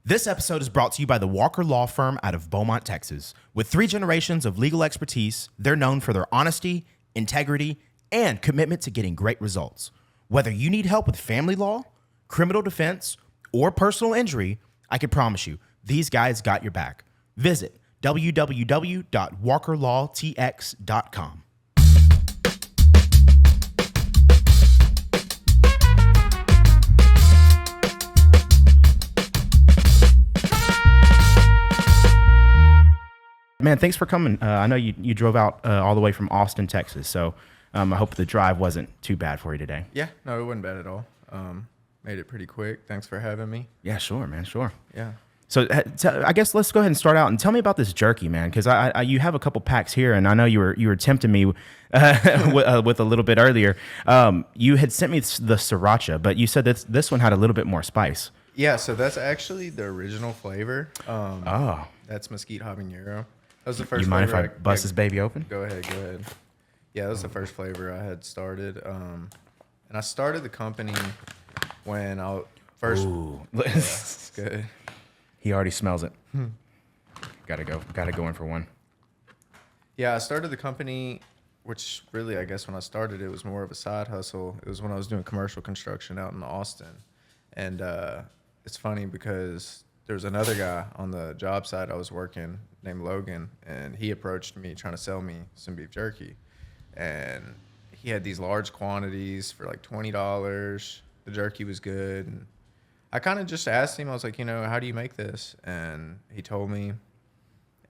This episode is brought to you by the Walker Law Firm out of Beaumont, Texas. With 3 generations of legal expertise, they're known for their honesty, integrity, and commitment to getting great results. Whether you need help with family law, criminal defense, or personal injury, I can promise you, these guys got your back. Visit www.walkerlawtx.com. Man, thanks for coming. I know you drove out all the way from Austin, Texas, so I hope the drive wasn't too bad for you today. Yeah, no, it wasn't bad at all. Made it pretty quick. Thanks for having me. Yeah, sure, man, sure. Yeah. So I guess let's go ahead and start out and tell me about this jerky, man, because you have a couple packs here, and I know you were tempting me with a little bit earlier. You had sent me the sriracha, but you said that this one had a little bit more spice. Yeah, so that's actually the original flavor. That's mesquite habanero. That was the first. You mind if I bust this baby open? Go ahead. Yeah, that was the first flavor I had started. And I started the company when I first. Ooh, yeah, it's good. He already smells it. Gotta go in for one. Yeah, I started the company, which really, I guess when I started, it was more of a side hustle. It was when I was doing commercial construction out in Austin. And it's funny because there's another guy on the job site I was working named Logan, and he approached me trying to sell me some beef jerky. And he had these large quantities for like $20. The jerky was good. And I kind of just asked him, I was like, how do you make this? And he told me.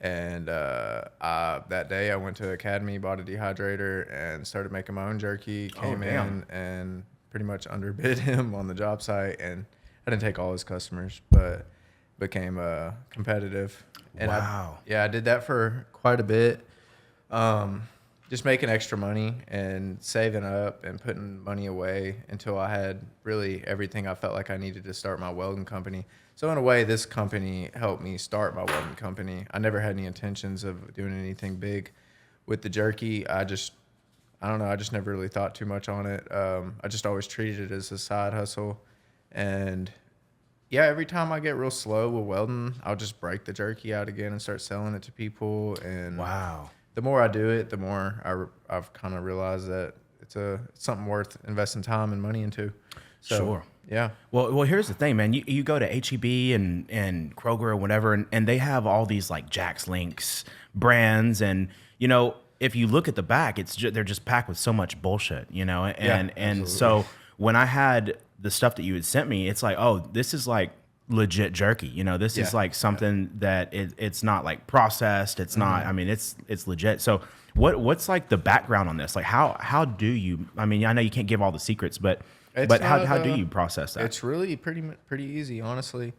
And that day I went to Academy, bought a dehydrator, and started making my own jerky. Came in and pretty much underbid him on the job site. And I didn't take all his customers, but became competitive. And wow. I did that for quite a bit. Just making extra money and saving up and putting money away until I had really everything I felt like I needed to start my welding company. So in a way, this company helped me start my welding company. I never had any intentions of doing anything big with the jerky. I don't know. I just never really thought too much on it. I just always treated it as a side hustle. And yeah, every time I get real slow with welding, I'll just break the jerky out again and start selling it to people. And wow. The more I do it, the more I've kind of realized that it's something worth investing time and money into. So, sure. Yeah. Well, here's the thing, man. You go to H-E-B and Kroger or whatever, and they have all these like Jack's Links brands, and if you look at the back, they're just packed with so much bullshit, and so when I had the stuff that you had sent me, it's like, oh, this is like legit jerky. This is like something that it's not like processed. It's not. I mean, it's legit. So what's like the background on this? Like how do you? I mean, I know you can't give all the secrets, but how do you process that? It's really pretty easy, honestly.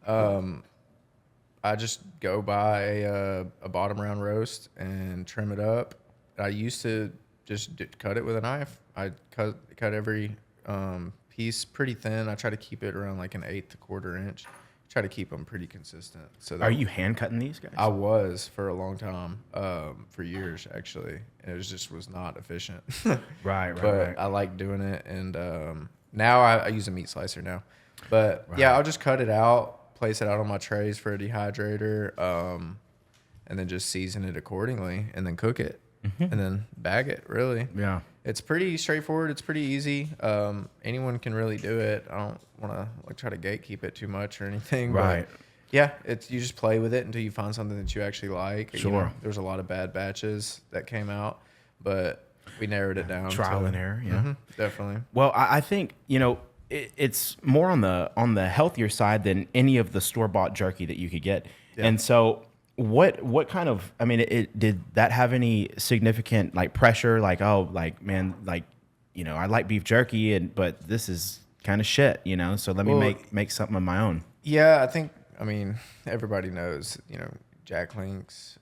I just go buy a bottom round roast and trim it up. I used to just cut it with a knife. I cut every piece pretty thin. I try to keep it around like an 1/8 to 1/4 inch. Try to keep them pretty consistent. So are you hand cutting these guys? I was for a long time, for years actually, and it was not efficient. Right. But I like doing it, and now I use a meat slicer now. But yeah, I'll just cut it out, place it out on my trays for a dehydrator, and then just season it accordingly, and then cook it, and then bag it. Really, yeah. It's pretty straightforward. It's pretty easy. Anyone can really do it. I don't want to try to gatekeep it too much or anything. Right. But yeah, you just play with it until you find something that you actually like. Sure. There's a lot of bad batches that came out, but we narrowed it down. Trial and error. Yeah. Definitely. Well, I think it's more on the healthier side than any of the store-bought jerky that you could get, and so. What kind of, I mean, did that have any significant like pressure? Like, oh, like, man, like, I like beef jerky, but this is kind of shit, so let me make something of my own. Yeah, I mean, everybody knows, Jack Links,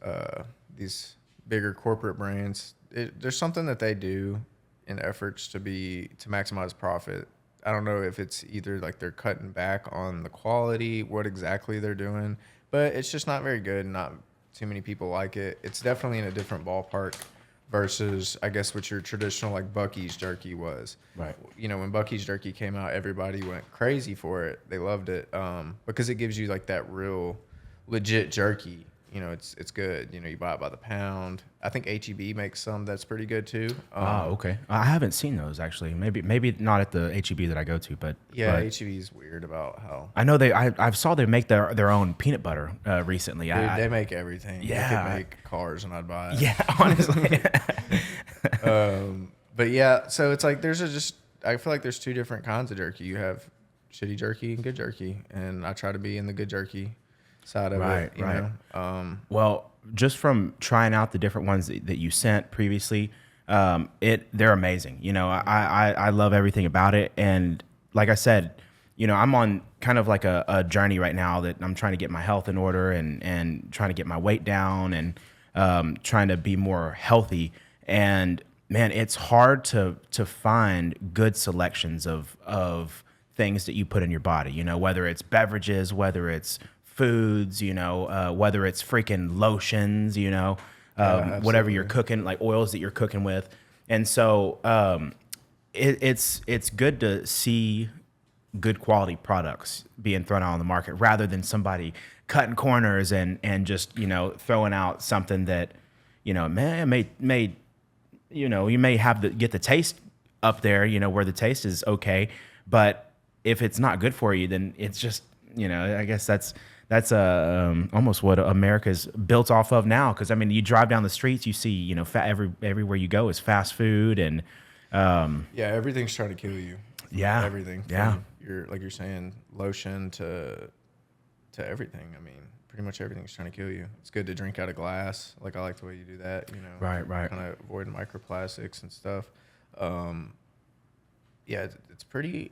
these bigger corporate brands, there's something that they do in efforts to maximize profit. I don't know if it's either like they're cutting back on the quality, what exactly they're doing, but it's just not very good, and not too many people like it. It's definitely in a different ballpark versus I guess what your traditional like Bucky's jerky was. Right. You know, when Bucky's jerky came out, everybody went crazy for it. They loved it because it gives you like that real legit jerky. You know, it's good. You know, you buy it by the pound. I think HEB makes some that's pretty good too. Okay. I haven't seen those actually. Maybe not at the HEB that I go to, but yeah, HEB is weird about how. I know I saw they make their own peanut butter recently. Dude, they make everything. Yeah. They could make cars and I'd buy it. Yeah, honestly. But yeah, so it's like I feel like there's two different kinds of jerky. You have shitty jerky and good jerky, and I try to be in the good jerky side of it. You know? Well, just from trying out the different ones that you sent previously, they're amazing. You know, I love everything about it, and like I said, you know, I'm on kind of like a journey right now that I'm trying to get my health in order and trying to get my weight down and trying to be more healthy. And man, it's hard to find good selections of things that you put in your body, you know, whether it's beverages, whether it's foods, you know, whether it's freaking lotions, you know, whatever you're cooking, like oils that you're cooking with. And so it's good to see good quality products being thrown out on the market rather than somebody cutting corners and just, you know, throwing out something that, you know, may you know, you may get the taste up there, you know, where the taste is okay, but if it's not good for you, then it's just, you know, I guess that's almost what America's built off of now. Because I mean, you drive down the streets, you see, you know, everywhere you go is fast food, and yeah, everything's trying to kill you. Yeah, everything. Yeah, like you're saying, lotion to everything. I mean, pretty much everything's trying to kill you. It's good to drink out of glass. Like I like the way you do that. You know, right. Kind of avoiding microplastics and stuff. Yeah, it's pretty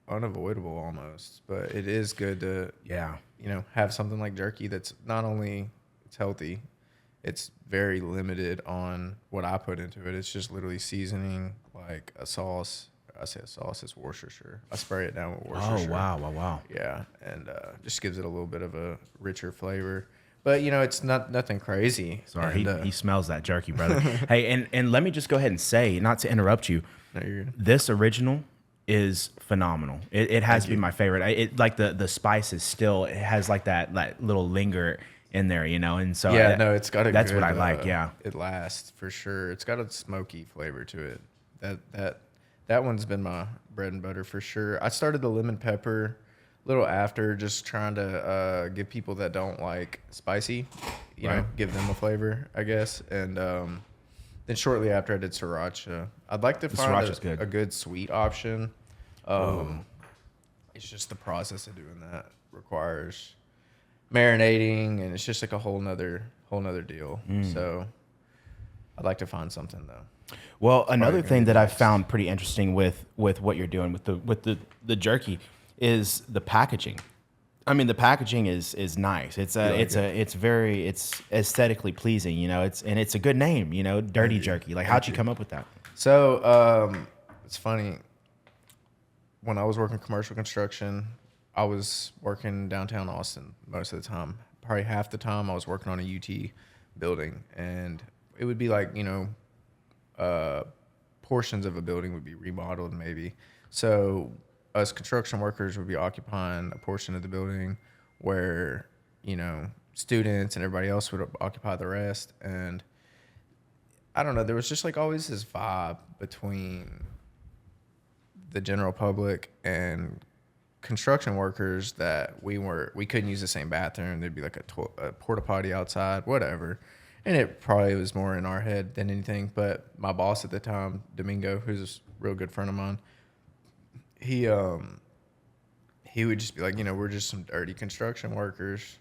unavoidable almost, but it is good to you know, have something like jerky that's not only it's healthy, it's very limited on what I put into it. It's just literally seasoning, like a sauce. I say a sauce, it's Worcestershire. I spray it down with Worcestershire. Oh, wow. Yeah, and just gives it a little bit of a richer flavor. But, you know, it's nothing crazy. Sorry, he smells that jerky, brother. Hey, and let me just go ahead and say, not to interrupt you, no, you're good. This original is phenomenal. It has to be my favorite. It like the spice is still, it has like that little linger in there, you know, and so yeah, no, it's got a that's good, what I like. Yeah, it lasts for sure. It's got a smoky flavor to it. That one's been my bread and butter for sure. I started the lemon pepper a little after, just trying to give people that don't like spicy, you know, give them a flavor, I guess. And then shortly after, I did sriracha. I'd like to find a good sweet option. It's just the process of doing that requires marinating, and it's just like a whole nother deal. So I'd like to find something though. Well, another thing that I've found pretty interesting with what you're doing with the jerky is the packaging. I mean, the packaging is nice. It's very aesthetically pleasing, you know. It's a good name, you know, Dirty Jerky. Like, how'd you come up with that? So it's funny. When I was working commercial construction, I was working downtown Austin most of the time. Probably half the time I was working on a UT building, and it would be like, you know, portions of a building would be remodeled maybe. So us construction workers would be occupying a portion of the building where, you know, students and everybody else would occupy the rest. And I don't know, there was just like always this vibe between the general public and construction workers that we couldn't use the same bathroom. There'd be like a porta potty outside, whatever. And it probably was more in our head than anything. But my boss at the time, Domingo, who's a real good friend of mine, he would just be like, you know, we're just some dirty construction workers.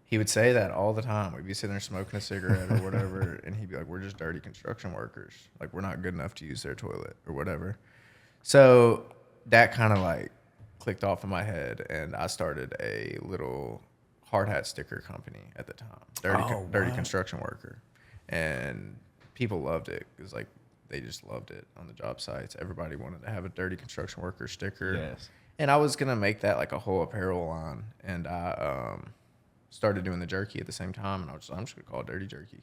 He would say that all the time. We'd be sitting there smoking a cigarette or whatever, and he'd be like, we're just dirty construction workers. Like, we're not good enough to use their toilet or whatever. So that kind of like clicked off in my head, and I started a little hard hat sticker company at the time, Dirty Construction Worker, and people loved it. It was like they just loved it on the job sites. Everybody wanted to have a Dirty Construction Worker sticker. Yes. And I was gonna make that like a whole apparel line, and I started doing the jerky at the same time, and I'm just gonna call it Dirty Jerky,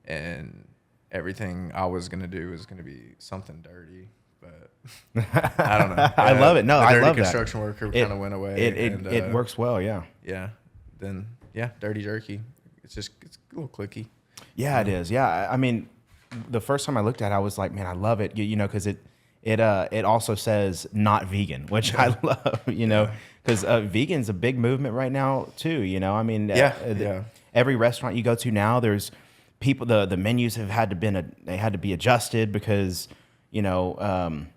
and everything I was gonna do was gonna be something dirty. But I don't know. I love it. No, the I dirty love that. construction worker kind of went away. It works well. Yeah. Yeah. Then Dirty Jerky. It's a little clicky. Yeah, it is. Yeah, I mean, the first time I looked at it, I was like, man, I love it. You know, because it also says not vegan, which I love. You know, because vegan's a big movement right now too. You know, I mean, every restaurant you go to now, there's people. The menus had to be adjusted because, you know,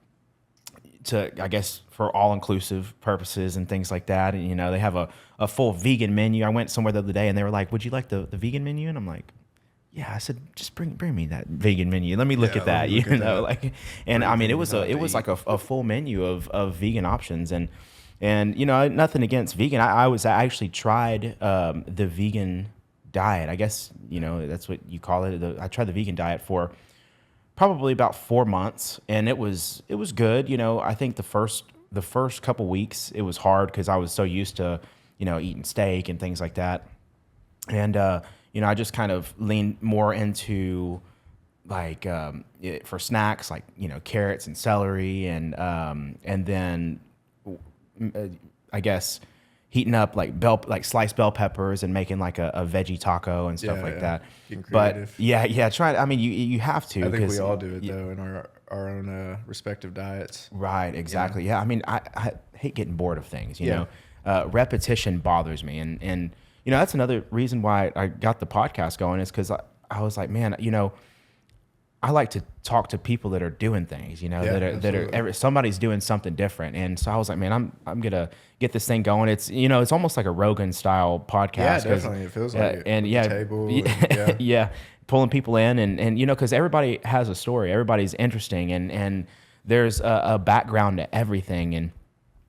I guess for all inclusive purposes and things like that. And, you know, they have a full vegan menu. I went somewhere the other day and they were like, would you like the vegan menu? And I'm like, yeah. I said, just bring me that vegan menu. Let me look at that, you know, like, and I mean, it was like a full menu of vegan options. And, you know, nothing against vegan. I actually tried, the vegan diet. I guess, you know, that's what you call it. I tried the vegan diet for probably about 4 months, and it was good. You know, I think the first couple weeks it was hard because I was so used to, you know, eating steak and things like that, and you know, I just kind of leaned more into like for snacks, like, you know, carrots and celery, and then I guess heating up like sliced bell peppers and making like a veggie taco and stuff like that. But try. I mean, you have to. I think we all do it though in our own respective diets. Right. Exactly. Yeah. I mean, I hate getting bored of things. You know, repetition bothers me, and you know, that's another reason why I got the podcast going is because I was like, man, you know, I like to talk to people that are doing things, you know, that are somebody's doing something different. And so I was like, man, I'm going to get this thing going. It's, you know, it's almost like a Rogan style podcast. Yeah, definitely. It feels like it. And table and, pulling people in and, you know, cause everybody has a story, everybody's interesting and there's a background to everything. And,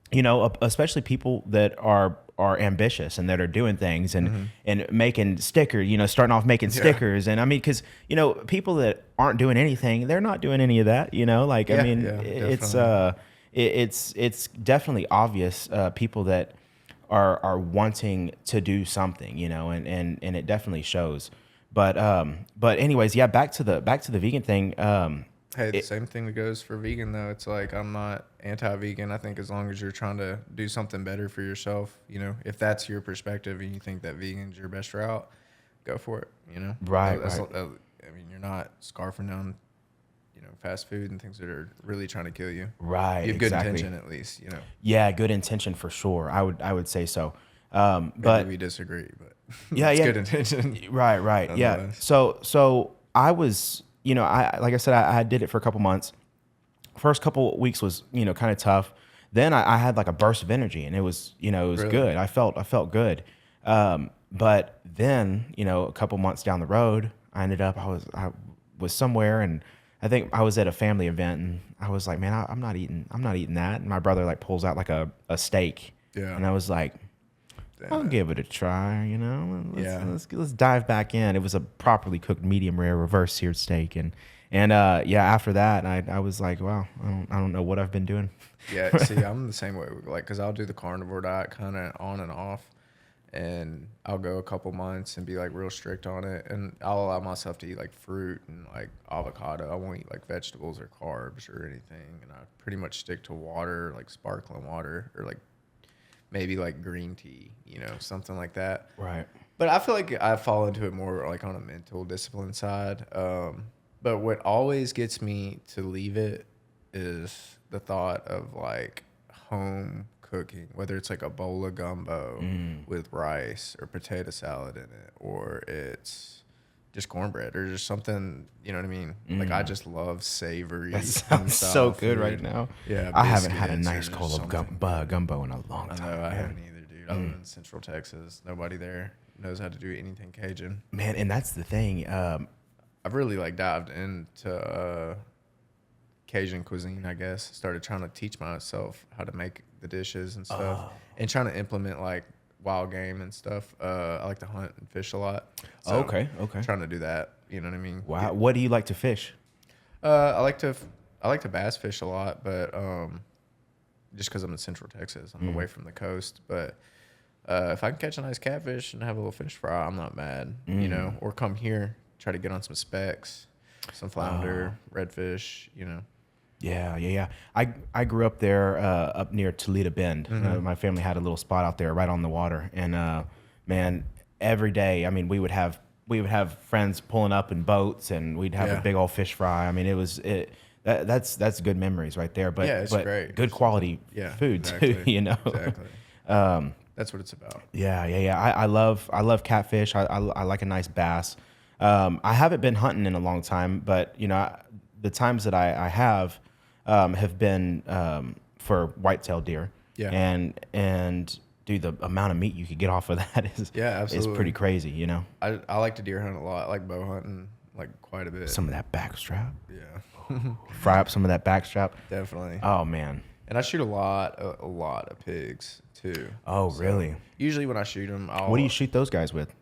you know, especially people that are ambitious and that are doing things and making stickers, you know, starting off making stickers. And I mean, cause you know, people that aren't doing anything, they're not doing any of that, you know, like, I mean, it's definitely obvious, people that are wanting to do something, you know, and it definitely shows. But anyways, yeah, back to the vegan thing. Hey, the same thing that goes for vegan, though. It's like, I'm not anti-vegan. I think as long as you're trying to do something better for yourself, you know, if that's your perspective and you think that vegan's your best route, go for it, you know? Right. I mean, you're not scarfing down, you know, fast food and things that are really trying to kill you. Right. You have good intention, at least, you know? Yeah, good intention for sure. I would say so. But Maybe we disagree, but yeah, it's good intention. Right. Yeah. So I was, you know, like I said, I did it for a couple months. First couple weeks was, you know, kind of tough. Then I had like a burst of energy, and it was, you know, it was really good. I felt good. But then, you know, a couple months down the road, I was somewhere, and I think I was at a family event, and I was like, man, I'm not eating that. And my brother like pulls out like a steak, and I was like, I'll give it a try, you know. Let's dive back in. It was a properly cooked medium rare reverse seared steak, and after that I was like, wow, I don't know what I've been doing. Yeah, see, I'm the same way. Like, because I'll do the carnivore diet kind of on and off, and I'll go a couple months and be like real strict on it, and I'll allow myself to eat like fruit and like avocado. I won't eat like vegetables or carbs or anything, and I pretty much stick to water, like sparkling water or like maybe like green tea, you know, something like that. Right. But I feel like I fall into it more like on a mental discipline side. But what always gets me to leave it is the thought of like home cooking, whether it's like a bowl of gumbo with rice or potato salad in it, or it's just cornbread or just something, you know what I mean? Like, I just love savory. That sounds so good right now. Yeah, I haven't had a nice bowl of gumbo in a long time. I know, I haven't either, dude. I live in Central Texas. Nobody there knows how to do anything Cajun. Man, and that's the thing. I've really like dived into Cajun cuisine, I guess. Started trying to teach myself how to make the dishes and stuff, and trying to implement like wild game and stuff. I like to hunt and fish a lot. So okay. Trying to do that. You know what I mean? Wow. Yeah. What do you like to fish? I like to bass fish a lot, but just because I'm in Central Texas, I'm away from the coast. But if I can catch a nice catfish and have a little fish fry, I'm not mad. You know, or come here, try to get on some specs. some flounder, redfish, Yeah. I grew up there, up near Toledo Bend. My family had a little spot out there right on the water, and man, every day, I mean, we would have friends pulling up in boats, and we'd have a big old fish fry. I mean, that's good memories right there. But Yeah, it's great. Good quality food too. Exactly. That's what it's about. Yeah. I love catfish. I like a nice bass. I haven't been hunting in a long time, but the times that I have been for whitetail deer. Yeah. And dude, the amount of meat you could get off of that is pretty crazy. I like to deer hunt a lot. I like bow hunting like quite a bit. Some of that backstrap. Yeah. Fry up some of that backstrap. Definitely. Oh man. And I shoot a lot of pigs too. Oh, So really? Usually when I shoot them, What do you shoot those guys with?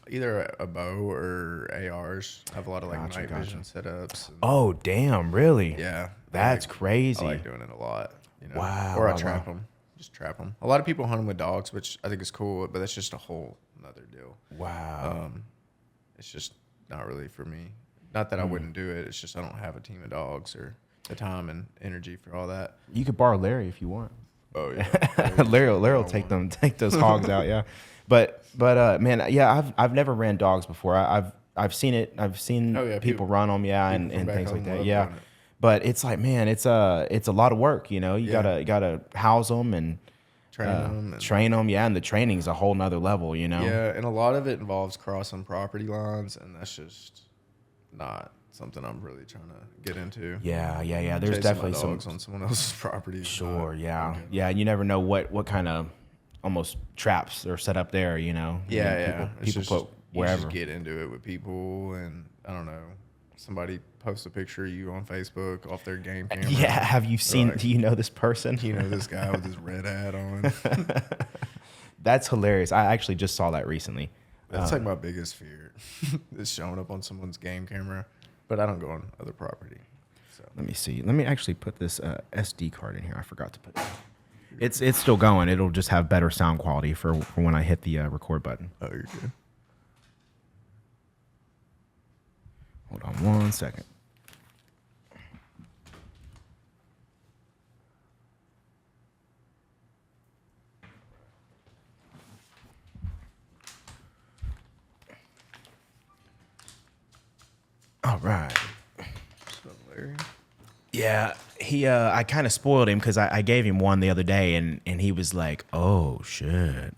either a bow or ARs. I have a lot of like night vision setups. Oh, damn! Really? Yeah. That's crazy. I like doing it a lot. Wow. Or I trap them. Just trap them. A lot of people hunt them with dogs, which I think is cool, but that's just a whole another deal. Wow. It's just not really for me. Not that I wouldn't do it. It's just I don't have a team of dogs or the time and energy for all that. You could borrow Larry if you want. Oh yeah. Larry will take those hogs out. Yeah. But man, yeah, I've never ran dogs before. I've seen it. I've seen people run them. Yeah. And things like that. Yeah. But it's like, man, it's a lot of work. You gotta house them and train them. Yeah. And the training's a whole nother level, Yeah. And a lot of it involves crossing property lines, and that's just not something I'm really trying to get into. Yeah. There's definitely some dogs on someone else's property. Sure. Yeah. Yeah. You never know what kind of almost traps are set up there, Yeah. People put wherever. You just get into it with people, and I don't know. Somebody posts a picture of you on Facebook off their game camera. Yeah. Have you seen? Like, do you know this person? Do you know this guy with his red hat on? That's hilarious. I actually just saw that recently. That's like my biggest fear is showing up on someone's game camera, but I don't go on other property. So let me see. Let me actually put this SD card in here. I forgot to put it. It's still going. It'll just have better sound quality for when I hit the record button. Oh, you're good. Hold on one second. All right. So, Larry. Yeah, I kind of spoiled him because I gave him one the other day, and he was like, "Oh shit."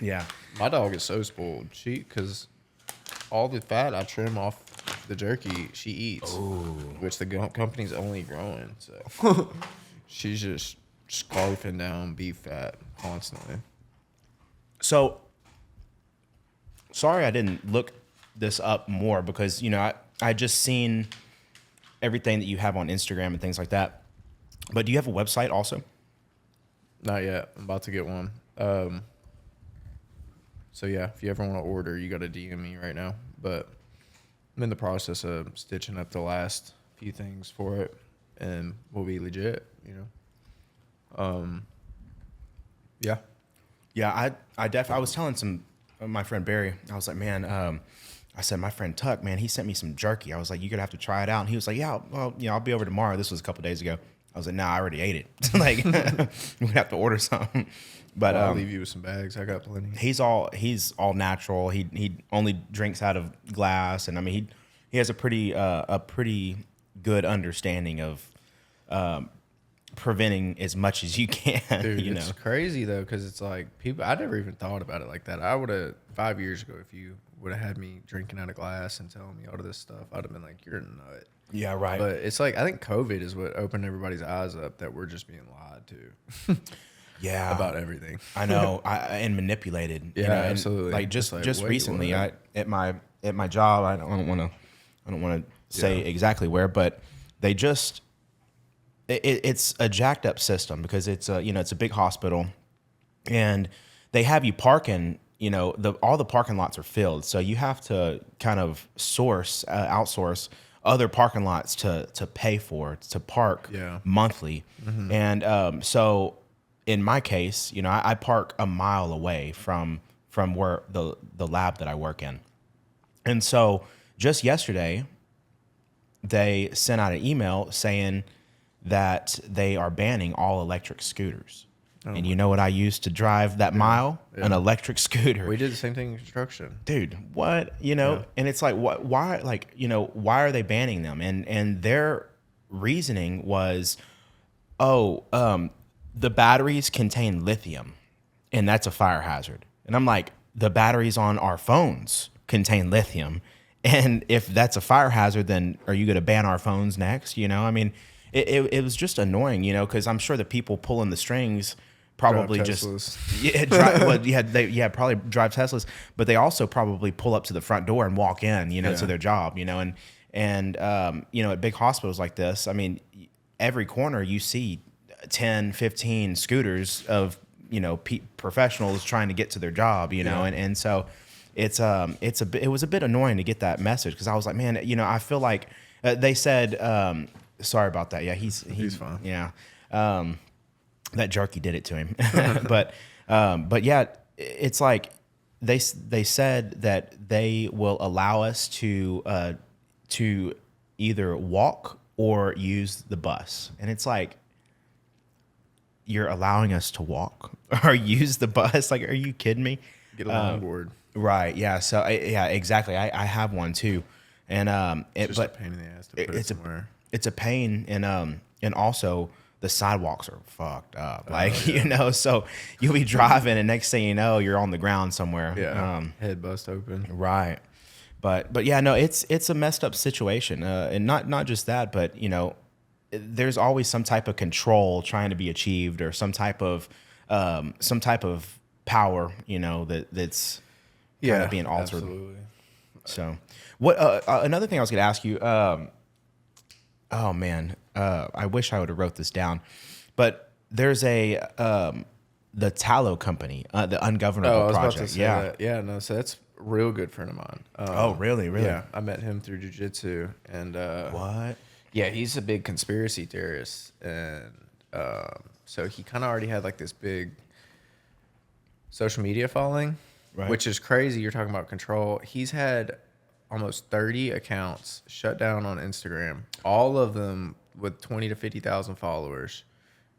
Yeah, my dog is so spoiled. Because all the fat I trim off the jerky, she eats, which the company's only growing. So she's just scarfing down beef fat constantly. So sorry I didn't look this up more because I just seen everything that you have on Instagram and things like that. But do you have a website also? Not yet. I'm about to get one. So yeah, if you ever want to order, you got to DM me right now. But I'm in the process of stitching up the last few things for it, and we'll be legit. Yeah. Yeah, I was telling my friend Barry. I was like, man, I said, my friend Tuck, man, he sent me some jerky. I was like, you gonna have to try it out. And he was like, yeah, well, I'll be over tomorrow. This was a couple days ago. I was like, nah, I already ate it. Like, we have to order some. But I'll leave you with some bags. I got plenty. He's all natural. He only drinks out of glass, and I mean he has a pretty good understanding of preventing as much as you can. Dude, it's crazy though, because it's like people. I never even thought about it like that. I would have 5 years ago, if you would have had me drinking out of glass and telling me all of this stuff, I'd have been like, "You're a nut." Yeah, right. But it's like I think COVID is what opened everybody's eyes up that we're just being lied to. Yeah, about everything. I know, and manipulated. Yeah, absolutely. Like just recently, at my job, I don't want to say exactly where, but they just it's a jacked up system because it's a big hospital, and they have you parking. All the parking lots are filled, so you have to kind of outsource other parking lots to pay for to park monthly, and so. In my case, I park a mile away from where the lab that I work in. And so just yesterday, they sent out an email saying that they are banning all electric scooters. Oh, and you know what I used to drive that mile? Yeah. An electric scooter. We did the same thing in construction. Dude, what? And it's like, why, like, why are they banning them? And their reasoning was, the batteries contain lithium, and that's a fire hazard. And I'm like, the batteries on our phones contain lithium. And if that's a fire hazard, then are you going to ban our phones next? I mean, it was just annoying, because I'm sure the people pulling the strings probably just probably drive Teslas, but they also probably pull up to the front door and walk in, to their job, and at big hospitals like this, I mean, every corner you see 10, 15 scooters of professionals trying to get to their job, and so it was a bit annoying to get that message, because I was like, man, I feel like they said, sorry about that. Yeah, he's fine. Yeah. That jerky did it to him. but yeah, it's like they said that they will allow us to either walk or use the bus. And it's like, you're allowing us to walk or use the bus? Like, are you kidding me? Get a longboard. Right. Yeah. So yeah, exactly. I have one too. And it's just a pain in the ass to put it somewhere. It's a pain, and also the sidewalks are fucked up. So you'll be driving, and next thing you know, you're on the ground somewhere. Yeah, head bust open. Right. But yeah, no, it's a messed up situation, and not just that, but there's always some type of control trying to be achieved, or some type of power, that's kind of being altered. Absolutely. So, what? Another thing I was going to ask you. Oh man, I wish I would have wrote this down, but there's the tallow company, the Ungovernable Project. About to say that. Yeah, no, so that's a real good friend of mine. Oh, really? Yeah, I met him through jiu-jitsu, and what? Yeah, he's a big conspiracy theorist, and so he kind of already had like this big social media following, right, which is crazy. You're talking about control. He's had almost 30 accounts shut down on Instagram, all of them with 20 to 50,000 followers,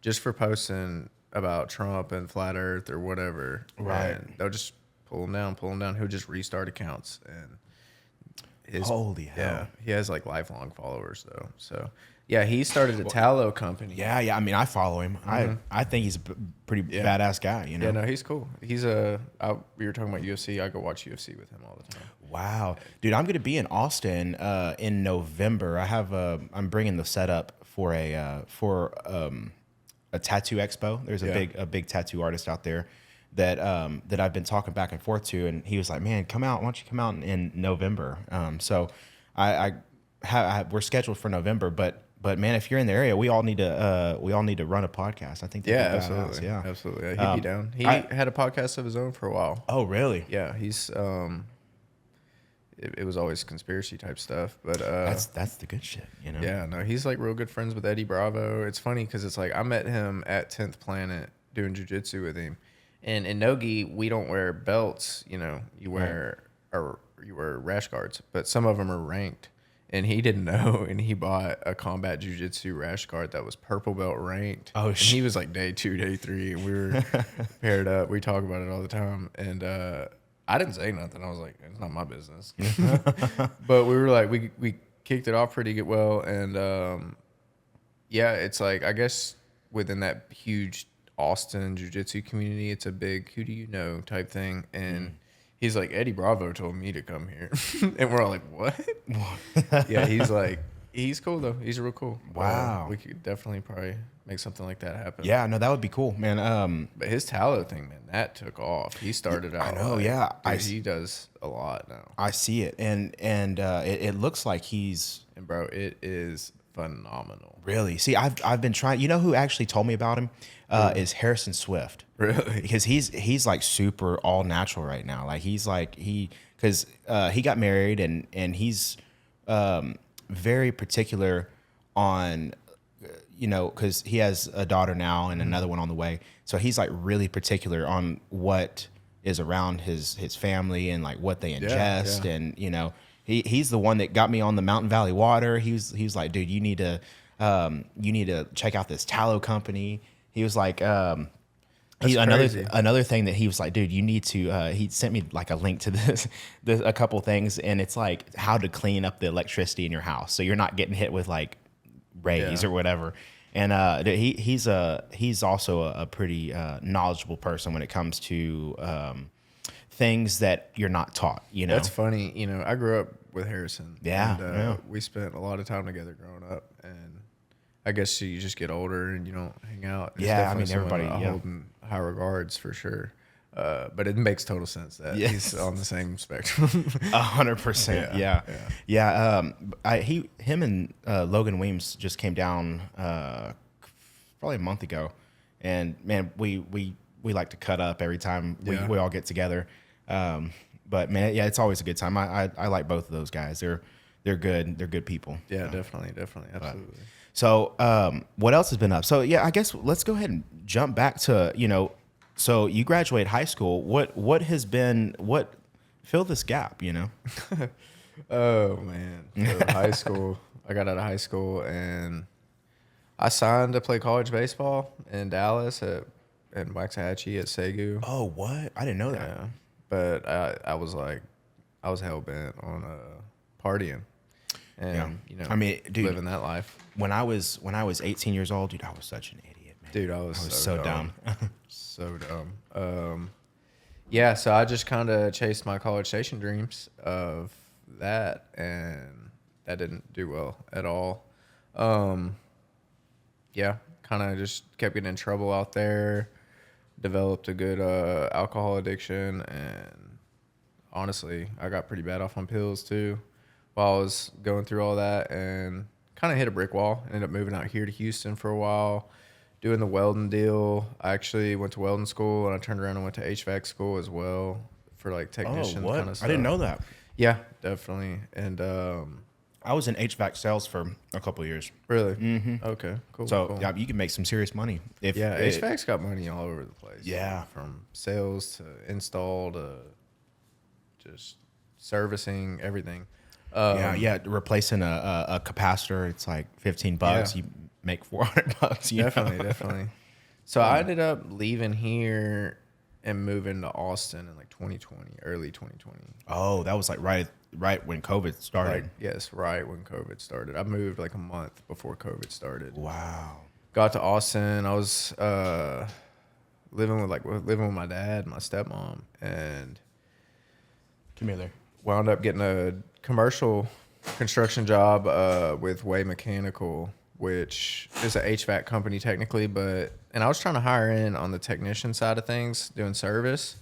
just for posting about Trump and flat Earth or whatever. Right. And they'll just pull them down. He'll just restart accounts, and holy hell. Yeah, he has like lifelong followers though. So yeah, he started a tallow company. Yeah. I mean, I follow him. Mm-hmm. I think he's a pretty badass guy. Yeah, no, he's cool. He's we were talking about UFC. I go watch UFC with him all the time. Wow, dude, I'm going to be in Austin in November. I'm bringing the setup for a tattoo expo. There's a big tattoo artist out there that I've been talking back and forth to, and he was like, "Man, come out. Why don't you come out in November?" So we're scheduled for November, but man, if you're in the area, we all need to run a podcast. I think absolutely, yeah, absolutely. He'd be down. He had a podcast of his own for a while. Oh, really? Yeah, he's It was always conspiracy type stuff, but that's the good shit, Yeah, no, he's like real good friends with Eddie Bravo. It's funny because it's like I met him at 10th Planet doing jiu-jitsu with him, and in Nogi we don't wear belts. You wear rash guards, but some of them are ranked, and he didn't know, and he bought a combat jiu-jitsu rash guard that was purple belt ranked. Oh shit! He was like day 2, day 3, and we were paired up. We talk about it all the time, and I didn't say nothing. I was like, it's not my business. But we were like, we kicked it off pretty good, well, and it's like, I guess within that huge Austin jiu-jitsu community, it's a big who do you know type thing, and he's like, Eddie Bravo told me to come here. And we're all like, what? Yeah, he's cool though. He's real cool. Wow. We could definitely probably make something like that happen. Yeah, no, that would be cool, man. But his tallow thing, man, that took off. He started out. I know, yeah. He does a lot now. I see it, and it looks like he's. And bro, it is phenomenal. Really? See, I've been trying. You know who actually told me about him? Is Harrison Swift. Really? Because he's like super all natural right now. Like he got married and he's very particular on, because he has a daughter now and another one on the way. So he's like really particular on what is around his family and like what they ingest. And, He's the one that got me on the Mountain Valley Water. He's like, dude, you need to check out this tallow company. He was like, another thing that he was like, dude, you need to. He sent me like a link to this a couple things, and it's like how to clean up the electricity in your house so you're not getting hit with like rays or whatever. And he's also a pretty knowledgeable person when it comes to things that you're not taught. You know, That's funny. You know, I grew up with Harrison. Yeah, and, we spent a lot of time together growing up, and I guess you just get older and you don't hang out. It's Yeah, I mean, definitely someone everybody, I hold in high regards for sure. But it makes total sense that he's on the same spectrum. 100%. Yeah. Him and Logan Weems just came down probably a month ago, and man, we like to cut up every time we all get together. But man, yeah, it's always a good time. I like both of those guys. They're good. They're good people. Yeah, definitely, absolutely. So what else has been up? So yeah, I guess let's go ahead and jump back to, so you graduate high school. What has been, fill this gap, Oh man, so high school. I got out of high school and I signed to play college baseball in Dallas in Waxahachie at Segu. Oh, what? I didn't know that. Yeah, but I was hell bent on partying and I mean, dude, living that life. When I was 18 years old, dude, I was such an idiot, man. Dude, I was so dumb. So dumb. Yeah, so I just kind of chased my College Station dreams of that, and that didn't do well at all. Yeah, kind of just kept getting in trouble out there, developed a good alcohol addiction, and honestly, I got pretty bad off on pills too while I was going through all that, and kind of hit a brick wall. Ended up moving out here to Houston for a while, doing the welding deal. I actually went to welding school, and I turned around and went to HVAC school as well for like technician kind of stuff. I didn't know that. Yeah, definitely. And I was in HVAC sales for a couple of years. really? Mm-hmm. Okay, cool. So cool. yeah, you can make some serious money. HVAC's got money all over the place. Yeah. From sales to install to just servicing, everything. Replacing a capacitor, it's like $15. Yeah. You make $400. Definitely. So I ended up leaving here and moving to Austin in like 2020, early 2020. Oh, that was like right when COVID started. Yes, right when COVID started. I moved like a month before COVID started. Wow. Got to Austin. I was living with my dad, my stepmom, and Come here there. wound up getting a commercial construction job with Way Mechanical, which is an HVAC company technically, and I was trying to hire in on the technician side of things, doing service,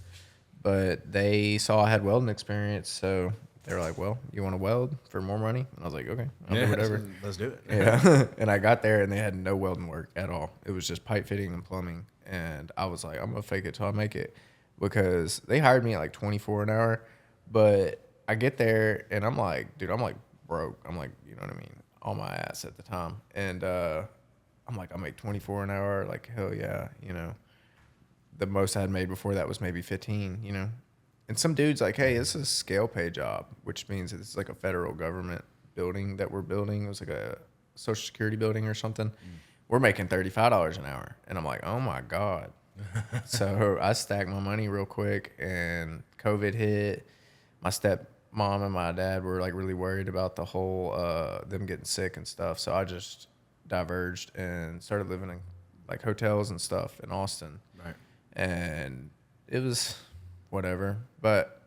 but they saw I had welding experience, so they were like, well, you want to weld for more money? And I was like, okay, I'll do whatever. Let's do it. Yeah. And I got there and they had no welding work at all. It was just pipe fitting and plumbing. And I was like, I'm going to fake it till I make it, because they hired me at like $24 an hour. But I get there and I'm like, dude, I'm like broke. I'm like, you know what I mean? On my ass at the time. And I'm like, I make $24 an hour. Like, hell yeah. The most I had made before that was maybe 15, And some dude's like, hey, this is a scale pay job, which means it's like a federal government building that we're building. It was like a Social Security building or something. We're making $35 an hour. And I'm like, oh my God. So I stacked my money real quick, and COVID hit. My stepmom and my dad were like really worried about the whole, them getting sick and stuff. So I just diverged and started living in like hotels and stuff in Austin. Right. And it was whatever, but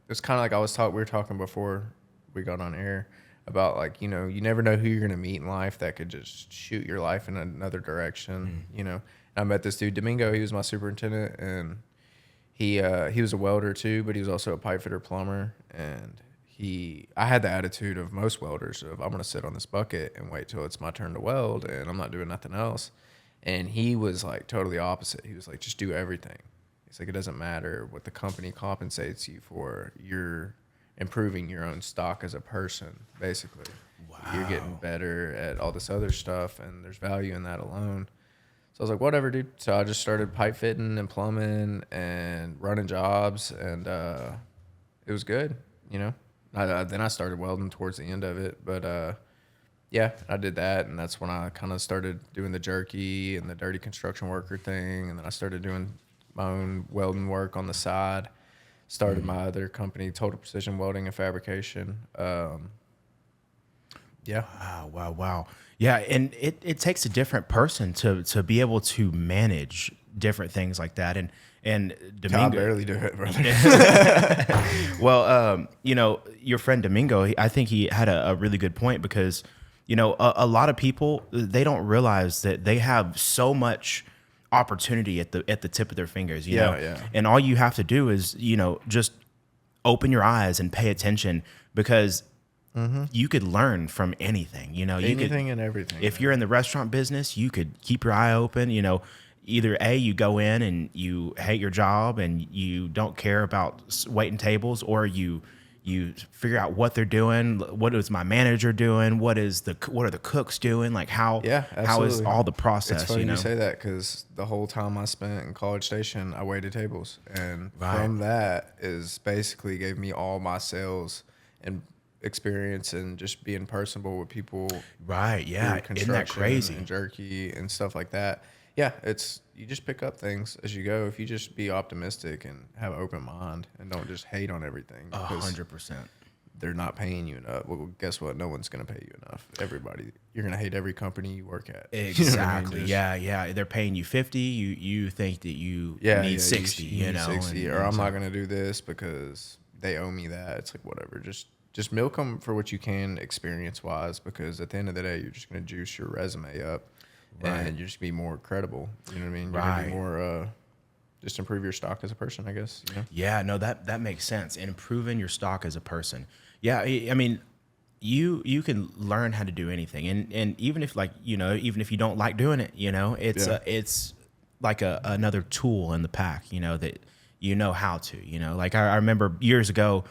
it's kind of like we were talking before we got on air about like, you never know who you're going to meet in life that could just shoot your life in another direction. And I met this dude, Domingo. He was my superintendent, and he was a welder too, but he was also a pipe fitter plumber. And I had the attitude of most welders of, I'm going to sit on this bucket and wait till it's my turn to weld, and I'm not doing nothing else. And he was like totally opposite. He was like, just do everything. He's like, it doesn't matter what the company compensates you for. You're improving your own stock as a person, basically. Wow. You're getting better at all this other stuff, and there's value in that alone. So I was like, whatever, dude. So I just started pipe fitting and plumbing and running jobs, and it was good, Then I started welding towards the end of it, but yeah, I did that, and that's when I kind of started doing the jerky and the dirty construction worker thing, and then I started doing my own welding work on the side. Started my other company, Total Precision Welding and Fabrication. Yeah. Wow. Yeah, and it takes a different person to be able to manage different things like that. And Domingo, I barely do it, brother. well, your friend Domingo, I think he had a really good point because, a lot of people, they don't realize that they have so much opportunity at the tip of their fingers, you know? Yeah. And all you have to do is, just open your eyes and pay attention because you could learn from anything, Anything and everything. If you're in the restaurant business, you could keep your eye open, either A, you go in and you hate your job and you don't care about waiting tables, or you figure out what they're doing, what is my manager doing, what are the cooks doing, like how is all the process. It's funny you say that because the whole time I spent in College Station, I waited tables, and from that is basically gave me all my sales and experience and just being personable with people. Right. Yeah. Isn't that crazy? And jerky and stuff like that. Yeah, you just pick up things as you go. If you just be optimistic and have an open mind and don't just hate on everything. 100%. They're not paying you enough. Well, guess what? No one's going to pay you enough. Everybody. You're going to hate every company you work at. Exactly. You know what I mean? Yeah. They're paying you 50. You think that you need 60, you need 60, or I'm not going to do this because they owe me that. It's like, whatever. Just milk them for what you can experience-wise, because at the end of the day, you're just going to juice your resume up. Right. And you're just be more credible. You know what I mean? You're gonna be more, just improve your stock as a person, I guess. Yeah, no, that makes sense. And improving your stock as a person. Yeah, I mean, you can learn how to do anything, and even if even if you don't like doing it, it's like another tool in the pack. That how to. Like I remember years ago,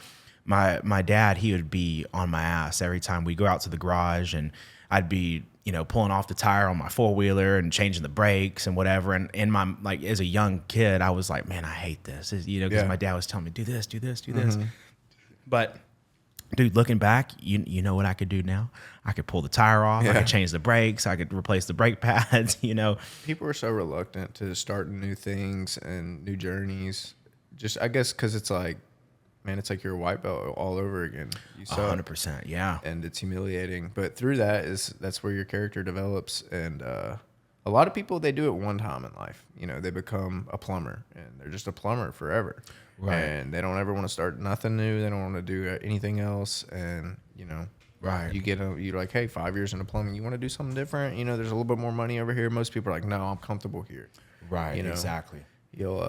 my dad, he would be on my ass every time we go out to the garage, and I'd be pulling off the tire on my 4-wheeler and changing the brakes and whatever. And in my, like, as a young kid, I was like, man, I hate this, because my dad was telling me, do this. But dude, looking back, you know what I could do now? I could pull the tire off. I could change the brakes. I could replace the brake pads, People are so reluctant to start new things and new journeys. Just, I guess, because it's like, man, it's like you're a white belt all over again. You suck. 100%, yeah. And it's humiliating. But through that's where your character develops. And a lot of people, they do it one time in life. They become a plumber, and they're just a plumber forever. Right. And they don't ever want to start nothing new. They don't want to do anything else. And, right. You're like, hey, 5 years into plumbing, you want to do something different? There's a little bit more money over here. Most people are like, no, I'm comfortable here. Right, exactly. You'll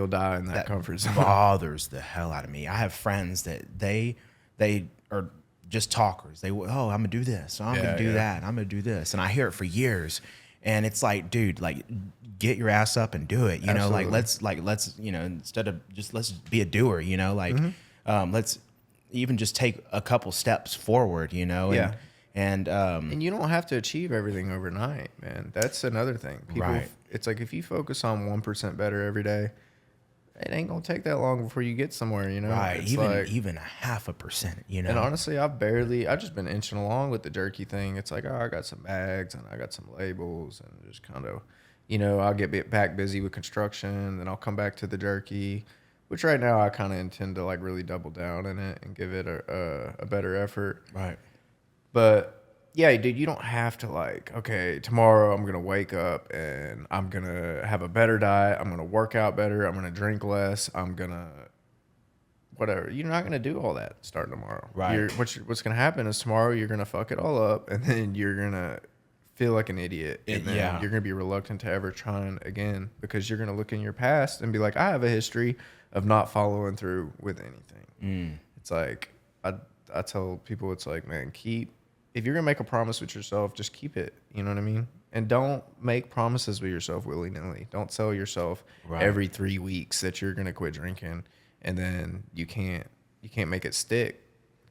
die in that comfort zone. Bothers the hell out of me. I have friends that they are just talkers. I'm gonna do this, I'm gonna do that, I'm gonna do this, and I hear it for years, and it's like, dude, like, get your ass up and do it. Let's instead of just, let's be a doer. Let's even just take a couple steps forward. And you don't have to achieve everything overnight, man. That's another thing. It's like if you focus on 1% better every day, it ain't gonna take that long before you get somewhere, Right, it's even a 0.5%, And honestly, I've just been inching along with the jerky thing. It's like, I got some bags and I got some labels, and just kind of, I'll get back busy with construction, then I'll come back to the jerky, which right now I kind of intend to like really double down in it and give it a better effort. Right. But yeah, dude, you don't have to like, okay, tomorrow I'm going to wake up and I'm going to have a better diet. I'm going to work out better. I'm going to drink less. I'm going to whatever. You're not going to do all that starting tomorrow. Right. What's going to happen is tomorrow you're going to fuck it all up, and then you're going to feel like an idiot. And then you're going to be reluctant to ever trying again, because you're going to look in your past and be like, I have a history of not following through with anything. It's like, I tell people, it's like, man, if you're going to make a promise with yourself, just keep it. You know what I mean? And don't make promises with yourself willy-nilly. Don't tell yourself every 3 weeks that you're going to quit drinking, and then you can't make it stick.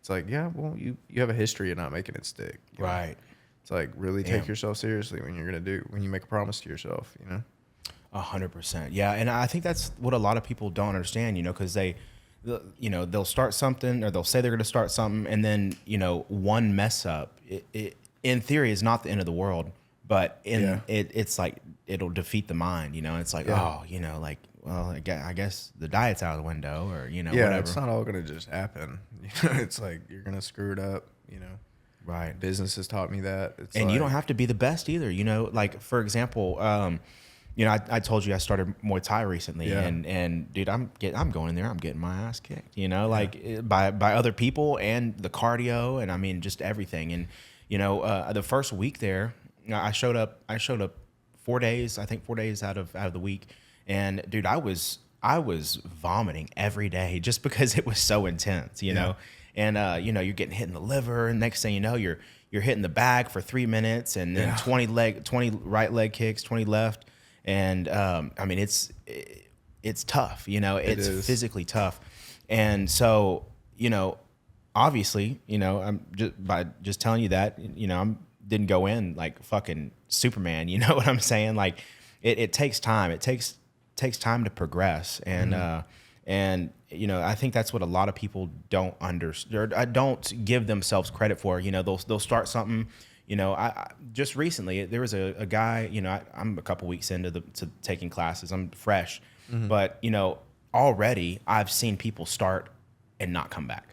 It's like, yeah, well, you have a history of not making it stick. Right. It's like, really take yourself seriously when you make a promise to yourself, 100%. Yeah. And I think that's what a lot of people don't understand, because they they'll start something or they'll say they're going to start something, and then one mess up, it in theory is not the end of the world, but it's like it'll defeat the mind. It's like like, well, I guess the diet's out of the window, or whatever. It's not all gonna just happen. It's like you're gonna screw it up. Right. Business has taught me that. And you don't have to be the best either. Like for example, I told you I started Muay Thai recently, and dude, I'm going in there, I'm getting my ass kicked, like by other people and the cardio, and I mean just everything. And the first week there, I showed up 4 days, I think 4 days out of the week, and dude, I was vomiting every day just because it was so intense, know. And you're getting hit in the liver, and next thing you know, you're hitting the bag for 3 minutes, and then 20 right leg kicks, 20 left. And I mean, it's tough, it's physically tough. And so, obviously, I'm just telling you that, I didn't go in like fucking Superman, you know what I'm saying? Like it takes time. It takes time to progress. And, I think that's what a lot of people don't understand, or don't give themselves credit for. They'll start something. I just recently there was a guy. I'm a couple weeks into taking classes. I'm fresh, but already I've seen people start and not come back.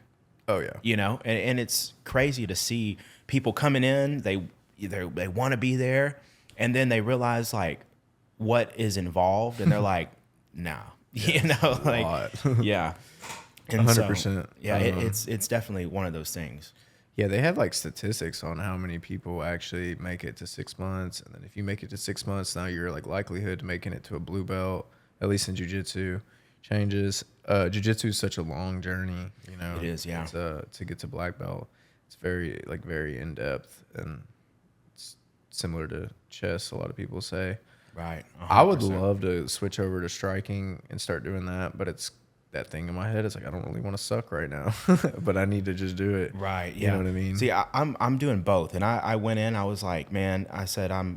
Oh yeah. And it's crazy to see people coming in. They want to be there, and then they realize like what is involved, and they're like, no. Like, yeah. 100%. Yeah, it's definitely one of those things. Yeah, they have like statistics on how many people actually make it to 6 months, and then if you make it to 6 months, now your like likelihood to making it to a blue belt, at least in jiu-jitsu, changes. Jiu-jitsu is such a long journey, It is, yeah. To get to black belt, it's very in depth, and it's similar to chess. A lot of people say. Right. 100%. I would love to switch over to striking and start doing that, but it's that thing in my head. It's like, I don't really want to suck right now, but I need to just do it. Right. Yeah. You know what I mean? See, I'm doing both. And I went in, I was like, man, I said, I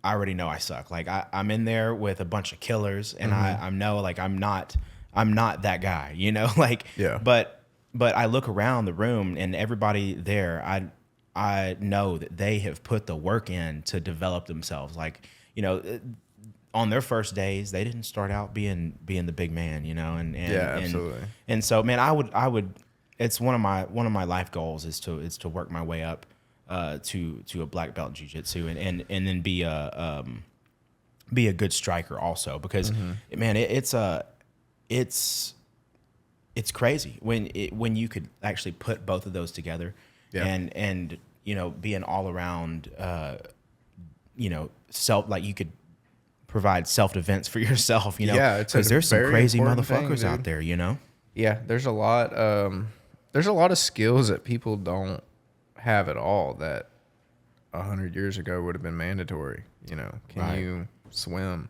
already know I suck. Like I'm in there with a bunch of killers, and I know like I'm not that guy, like, yeah. But I look around the room, and everybody there, I know that they have put the work in to develop themselves. Like, on their first days, they didn't start out being the big man, and absolutely. And so, man, I would. It's one of my life goals is to work my way up to a black belt jiu-jitsu, and then be a good striker also, because man, it's crazy when you could actually put both of those together, and be an all around self, like you could provide self-defense for yourself, because there's some crazy motherfuckers out there, Yeah, there's a lot of skills that people don't have at all that 100 years ago would have been mandatory. Can you swim?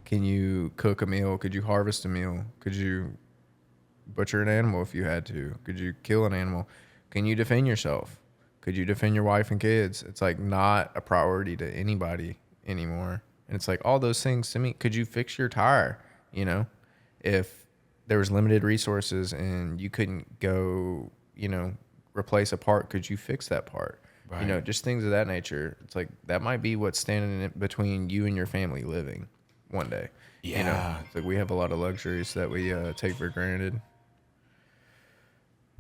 Can you cook a meal? Could you harvest a meal? Could you butcher an animal if you had to? Could you kill an animal? Can you defend yourself? Could you defend your wife and kids? It's like not a priority to anybody anymore. And it's like all those things to me. Could you fix your tire? If there was limited resources and you couldn't go, replace a part, could you fix that part? Right. Just things of that nature. It's like that might be what's standing in between you and your family living one day. Yeah. It's like we have a lot of luxuries that we take for granted.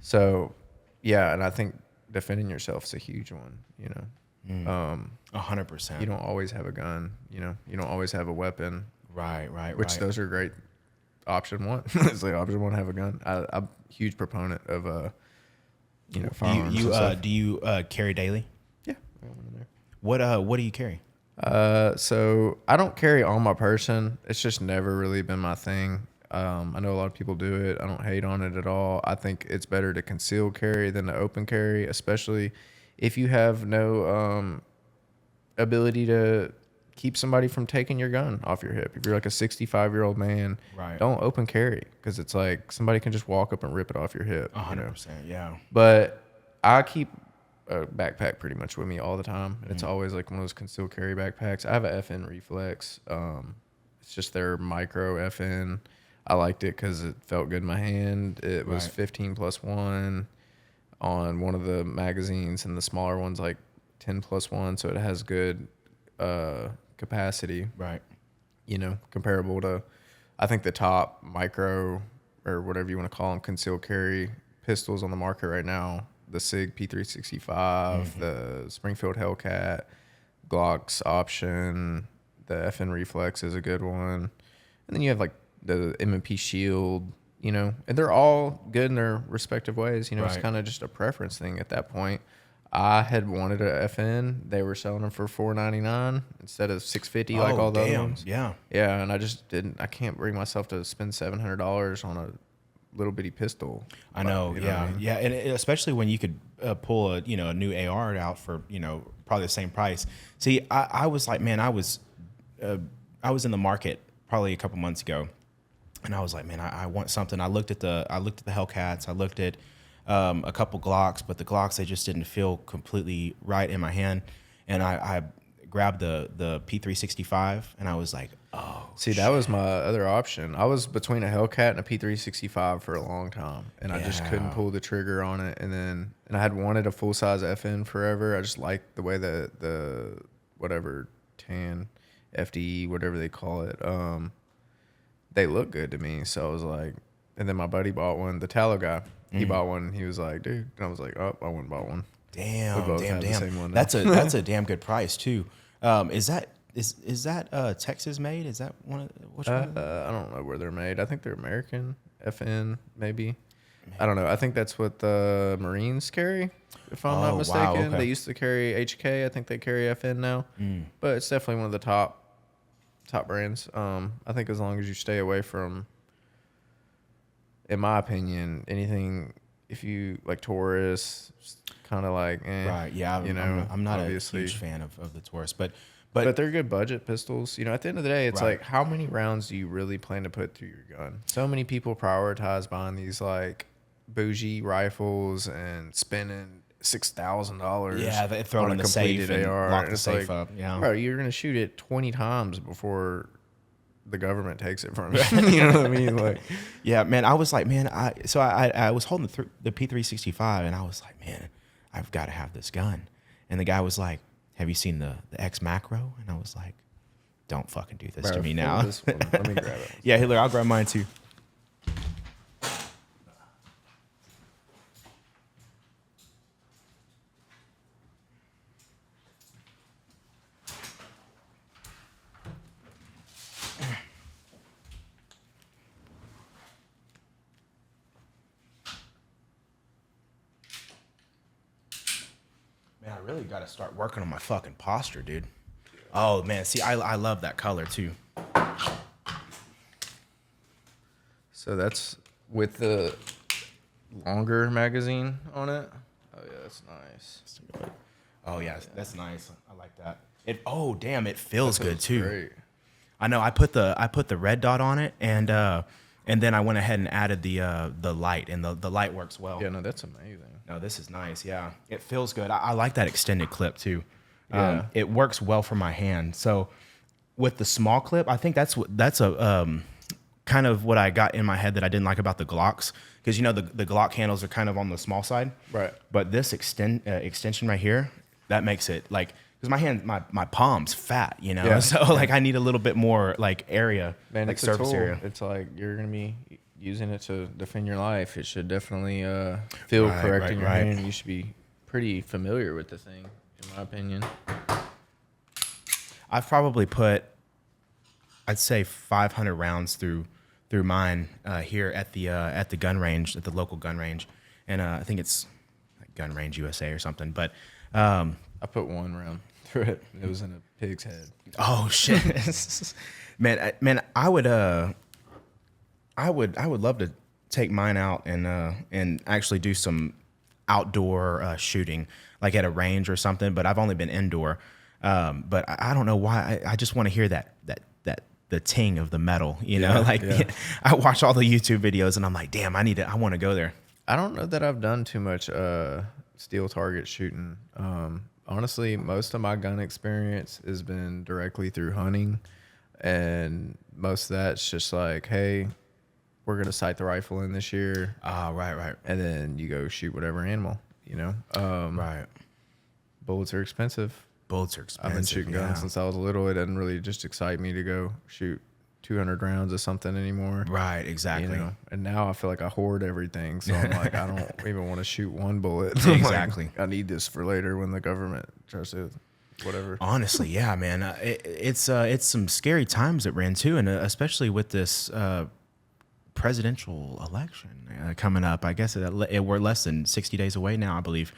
So, yeah, and I think defending yourself is a huge one, 100%. You don't always have a gun, you don't always have a weapon. Right. Which those are great. Option one. It's like option one, have a gun. I'm a huge proponent of, firearms. Do you carry daily? Yeah. I got one in there. What do you carry? So I don't carry on my person. It's just never really been my thing. I know a lot of people do it. I don't hate on it at all. I think it's better to conceal carry than to open carry, especially if you have no ability to keep somebody from taking your gun off your hip. If you're like a 65-year-old man, right, don't open carry, because it's like somebody can just walk up and rip it off your hip. 100%, yeah. But I keep a backpack pretty much with me all the time, and it's always like one of those concealed carry backpacks. I have a FN Reflex. It's just their micro FN. I liked it because it felt good in my hand. It was 15+1 on one of the magazines, and the smaller one's like 10+1, so it has good capacity. Right. You know, comparable to, I think the top micro or whatever you want to call them, concealed carry pistols on the market right now. The SIG P365, the Springfield Hellcat, Glock's Option, the FN Reflex is a good one. And then you have like the M&P Shield, you know, and they're all good in their respective ways. You know, it's kind of just a preference thing at that point. I had wanted a FN. They were selling them for $499 instead of $650 like all the other ones. Yeah. Yeah, and I just didn't. I can't bring myself to spend $700 on a little bitty pistol. I know. You know what I mean? Yeah, and especially when you could pull a new AR out for probably the same price. See, I was like, man, I was in the market probably a couple months ago, and I was like, man, I want something. I looked at the Hellcats. I looked at a couple Glocks, but the Glocks, they just didn't feel completely right in my hand. And I grabbed the P365, and I was like, oh, see, that was my other option. I was between a Hellcat and a P365 for a long time, and I just couldn't pull the trigger on it. And I had wanted a full size FN forever. I just liked the way the whatever tan FDE, whatever they call it, they look good to me. So I was like, and then my buddy bought one, the Tallow guy. He bought one. And he was like, dude. And I was like, oh, I went and bought one. Damn. The same one. That's a damn good price too. Is that Texas made? Is that one? Which one? I don't know where they're made. I think they're American. FN maybe. I don't know. I think that's what the Marines carry, if I'm not mistaken. Wow, okay. They used to carry HK. I think they carry FN now. But it's definitely one of the top brands. I think as long as you stay away from, in my opinion, anything, if you like Taurus, kind of like, right, yeah, I'm not obviously a huge fan of the Taurus, but they're good budget pistols. You know, at the end of the day, it's like, how many rounds do you really plan to put through your gun? So many people prioritize buying these like bougie rifles and spending $6,000. Yeah, they throw it in the safe and lock the safe up. Yeah, bro, you're gonna shoot it 20 times before the government takes it from you. You know what I mean? Like, yeah, man. I was like, man, I was holding the P365, and I was like, man, I've got to have this gun. And the guy was like, have you seen the X Macro? And I was like, don't fucking do this to me now. This one. Let me grab it. Yeah, Hitler, I'll grab mine too. Man, I really got to start working on my fucking posture, dude. Oh, man. See, I love that color, too. So that's with the longer magazine on it. Oh, yeah, that's nice. Oh, yeah, that's nice. I like that. Damn, it feels good, too. Great. I know. I put the red dot on it, and then I went ahead and added the light, and the light works well. Yeah, no, that's amazing. No, this is nice. Yeah, it feels good. I like that extended clip too. Yeah. It works well for my hand. So with the small clip, I think that's a kind of what I got in my head that I didn't like about the Glocks, because the Glock handles are kind of on the small side. Right. But this extension right here, that makes it like, because my hand, my palm's fat, Yeah. So like I need a little bit more like area, Man, like it's surface a tool. area. It's like you're gonna be using it to defend your life. It should definitely feel correct in your hand. You should be pretty familiar with the thing, in my opinion. I've probably put, I'd say 500 rounds through mine here at the gun range, at the local gun range, and I think it's like Gun Range USA or something. But I put one round through it. It was in a pig's head. Oh shit, man! I would love to take mine out and actually do some outdoor shooting, like at a range or something. But I've only been indoor. But I don't know why. I just want to hear that the ting of the metal. I watch all the YouTube videos and I'm like, damn, I want to go there. I don't know that I've done too much steel target shooting. Honestly, most of my gun experience has been directly through hunting, and most of that's just like, hey, we're going to sight the rifle in this year. Right. And then you go shoot whatever animal, you know? Right. Bullets are expensive. Bullets are expensive. I've been shooting guns since I was little. It doesn't really just excite me to go shoot 200 rounds of something anymore. Right, exactly. You know? And now I feel like I hoard everything. So I'm like, I don't even want to shoot one bullet. Exactly. Like, I need this for later when the government tries to whatever. Honestly, yeah, man. It's some scary times that ran too, and especially with this presidential election coming up. I guess we're less than 60 days away now, I believe.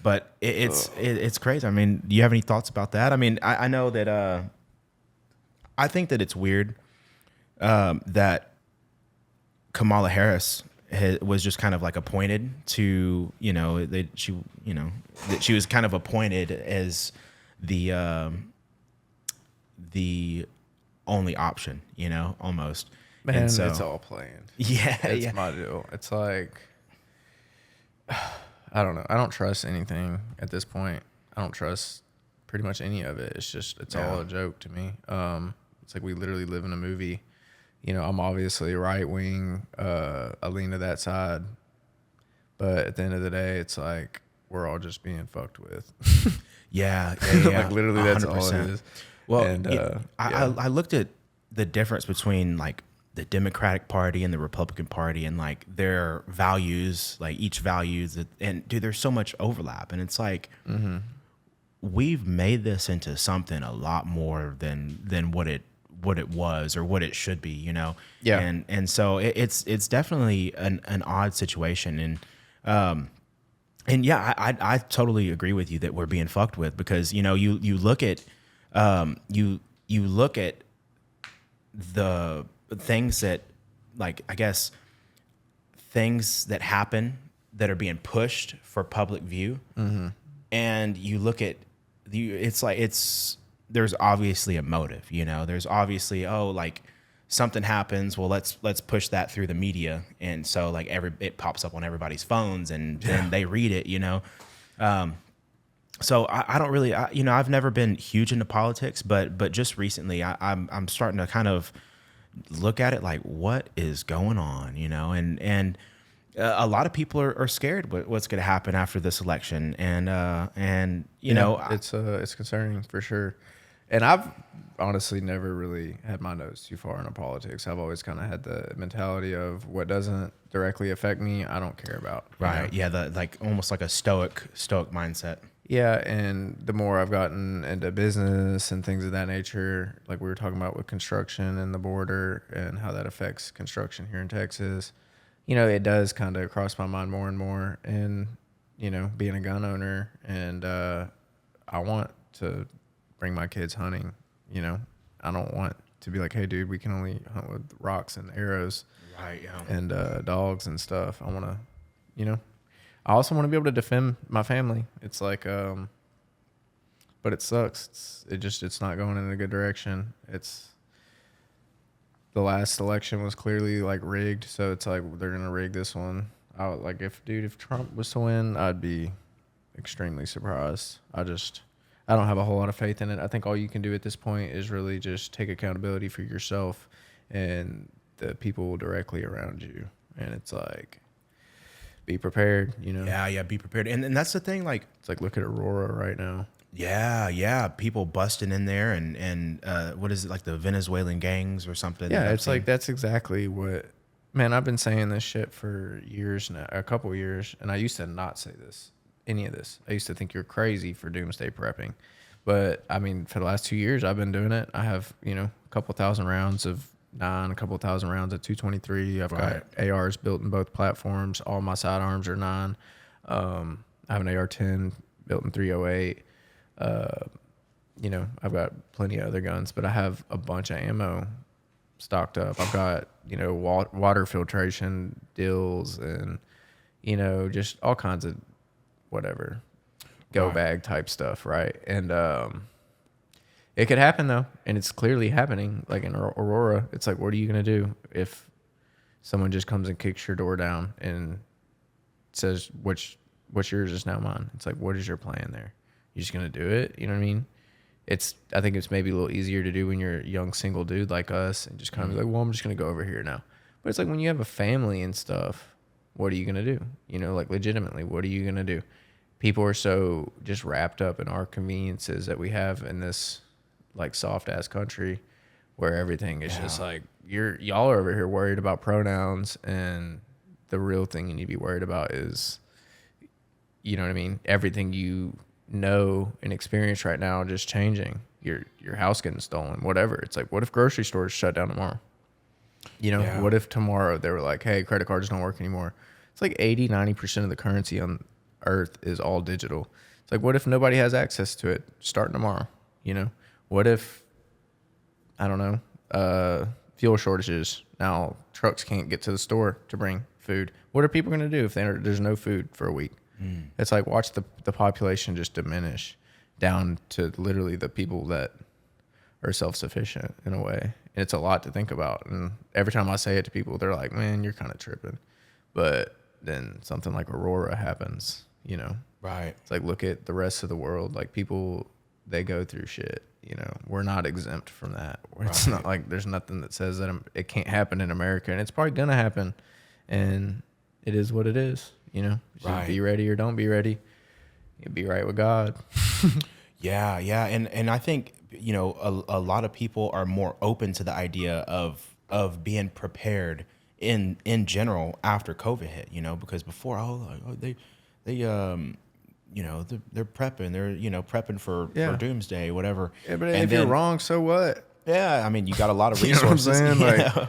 But it's crazy. I mean, do you have any thoughts about that? I mean, I know that I think that it's weird that Kamala Harris was just kind of like appointed to, you know, that she was kind of appointed as the only option, you know, almost. Man, and so, it's all planned. Yeah, it's my deal. It's like, I don't know. I don't trust anything at this point. I don't trust pretty much any of it. It's all a joke to me. It's like we literally live in a movie. You know, I'm obviously right wing. I lean to that side. But at the end of the day, it's like we're all just being fucked with. Yeah. Like literally, that's 100%. All it is. Well, and, I looked at the difference between like the Democratic Party and the Republican Party and like their values, like each values, and dude, there's so much overlap, and it's like we've made this into something a lot more than what it was or what it should be, you know. Yeah. And so it's definitely an odd situation, and yeah, I totally agree with you that we're being fucked with, because you know you look at you look at the things that, like, I guess things that happen that are being pushed for public view, and you look at there's obviously a motive, you know. There's obviously, like something happens, well, let's push that through the media, and so like it pops up on everybody's phones, and then they read it, you know. So I don't really, you know, I've never been huge into politics, but just recently I'm starting to kind of look at it like, what is going on, you know, and a lot of people are scared what's going to happen after this election, and you know, it's concerning for sure. And I've honestly never really had my nose too far into politics. I've always kind of had the mentality of what doesn't directly affect me, I don't care about. Right. You know? Yeah. Almost like a stoic mindset. Yeah. And the more I've gotten into business and things of that nature, like we were talking about with construction and the border and how that affects construction here in Texas, you know, it does kind of cross my mind more and more. And, you know, being a gun owner, and I want to bring my kids hunting, you know. I don't want to be like, hey, dude, we can only hunt with rocks and arrows, right? Yeah. And dogs and stuff. I want to, you know. I also want to be able to defend my family. It's like, but it sucks. It's not going in a good direction. The last election was clearly like rigged, so it's like they're gonna rig this one. If Trump was to win, I'd be extremely surprised. I don't have a whole lot of faith in it. I think all you can do at this point is really just take accountability for yourself and the people directly around you. And it's like, be prepared, you know? Yeah, be prepared. And that's the thing, like, it's like, look at Aurora right now. Yeah. People busting in there and what is it, like the Venezuelan gangs or something? Yeah, it's like, that's exactly what, man, I've been saying this shit for years now, a couple years, and I used to not say any of this. I used to think you're crazy for doomsday prepping. But I mean, for the last 2 years, I've been doing it. I have, you know, a couple thousand rounds of 9, a couple thousand rounds of 223. I've got ARs built in both platforms. All my sidearms are 9. I have an AR-10 built in 308. You know, I've got plenty of other guns, but I have a bunch of ammo stocked up. I've got, you know, water filtration deals and, you know, just all kinds of whatever bag type stuff, right? And it could happen though, and it's clearly happening. Like in Aurora, it's like, what are you gonna do if someone just comes and kicks your door down and says what's yours is now mine? It's like, what is your plan there? You're just gonna do it? You know what I mean? I think it's maybe a little easier to do when you're a young single dude like us and just kind of be like, well, I'm just gonna go over here now. But it's like when you have a family and stuff, what are you going to do? You know, like legitimately, what are you going to do? People are so just wrapped up in our conveniences that we have in this like soft ass country where everything is just like y'all are over here worried about pronouns, and the real thing you need to be worried about is, you know what I mean? Everything you know and experience right now just changing. Your house getting stolen, whatever. It's like, what if grocery stores shut down tomorrow? You know, what if tomorrow they were like, hey, credit cards don't work anymore? It's like 90% of the currency on earth is all digital. It's like, what if nobody has access to it starting tomorrow? You know, what if, I don't know, fuel shortages. Now trucks can't get to the store to bring food. What are people going to do if there's no food for a week? It's like, watch the population just diminish down to literally the people that are self-sufficient in a way. And it's a lot to think about. And every time I say it to people, they're like, man, you're kind of tripping. But then something like Aurora happens, you know? Right. It's like, look at the rest of the world. Like, people, they go through shit, you know? We're not exempt from that. It's not like there's nothing that says that it can't happen in America. And it's probably going to happen. And it is what it is, you know? Just be ready or don't be ready. You'll be right with God. Yeah. And I think, you know, a lot of people are more open to the idea of being prepared in general after COVID hit, you know, because before, they you know, they're prepping, prepping for doomsday, whatever. Yeah, but if you're wrong, so what? Yeah, I mean, you got a lot of resources. You know what I'm saying?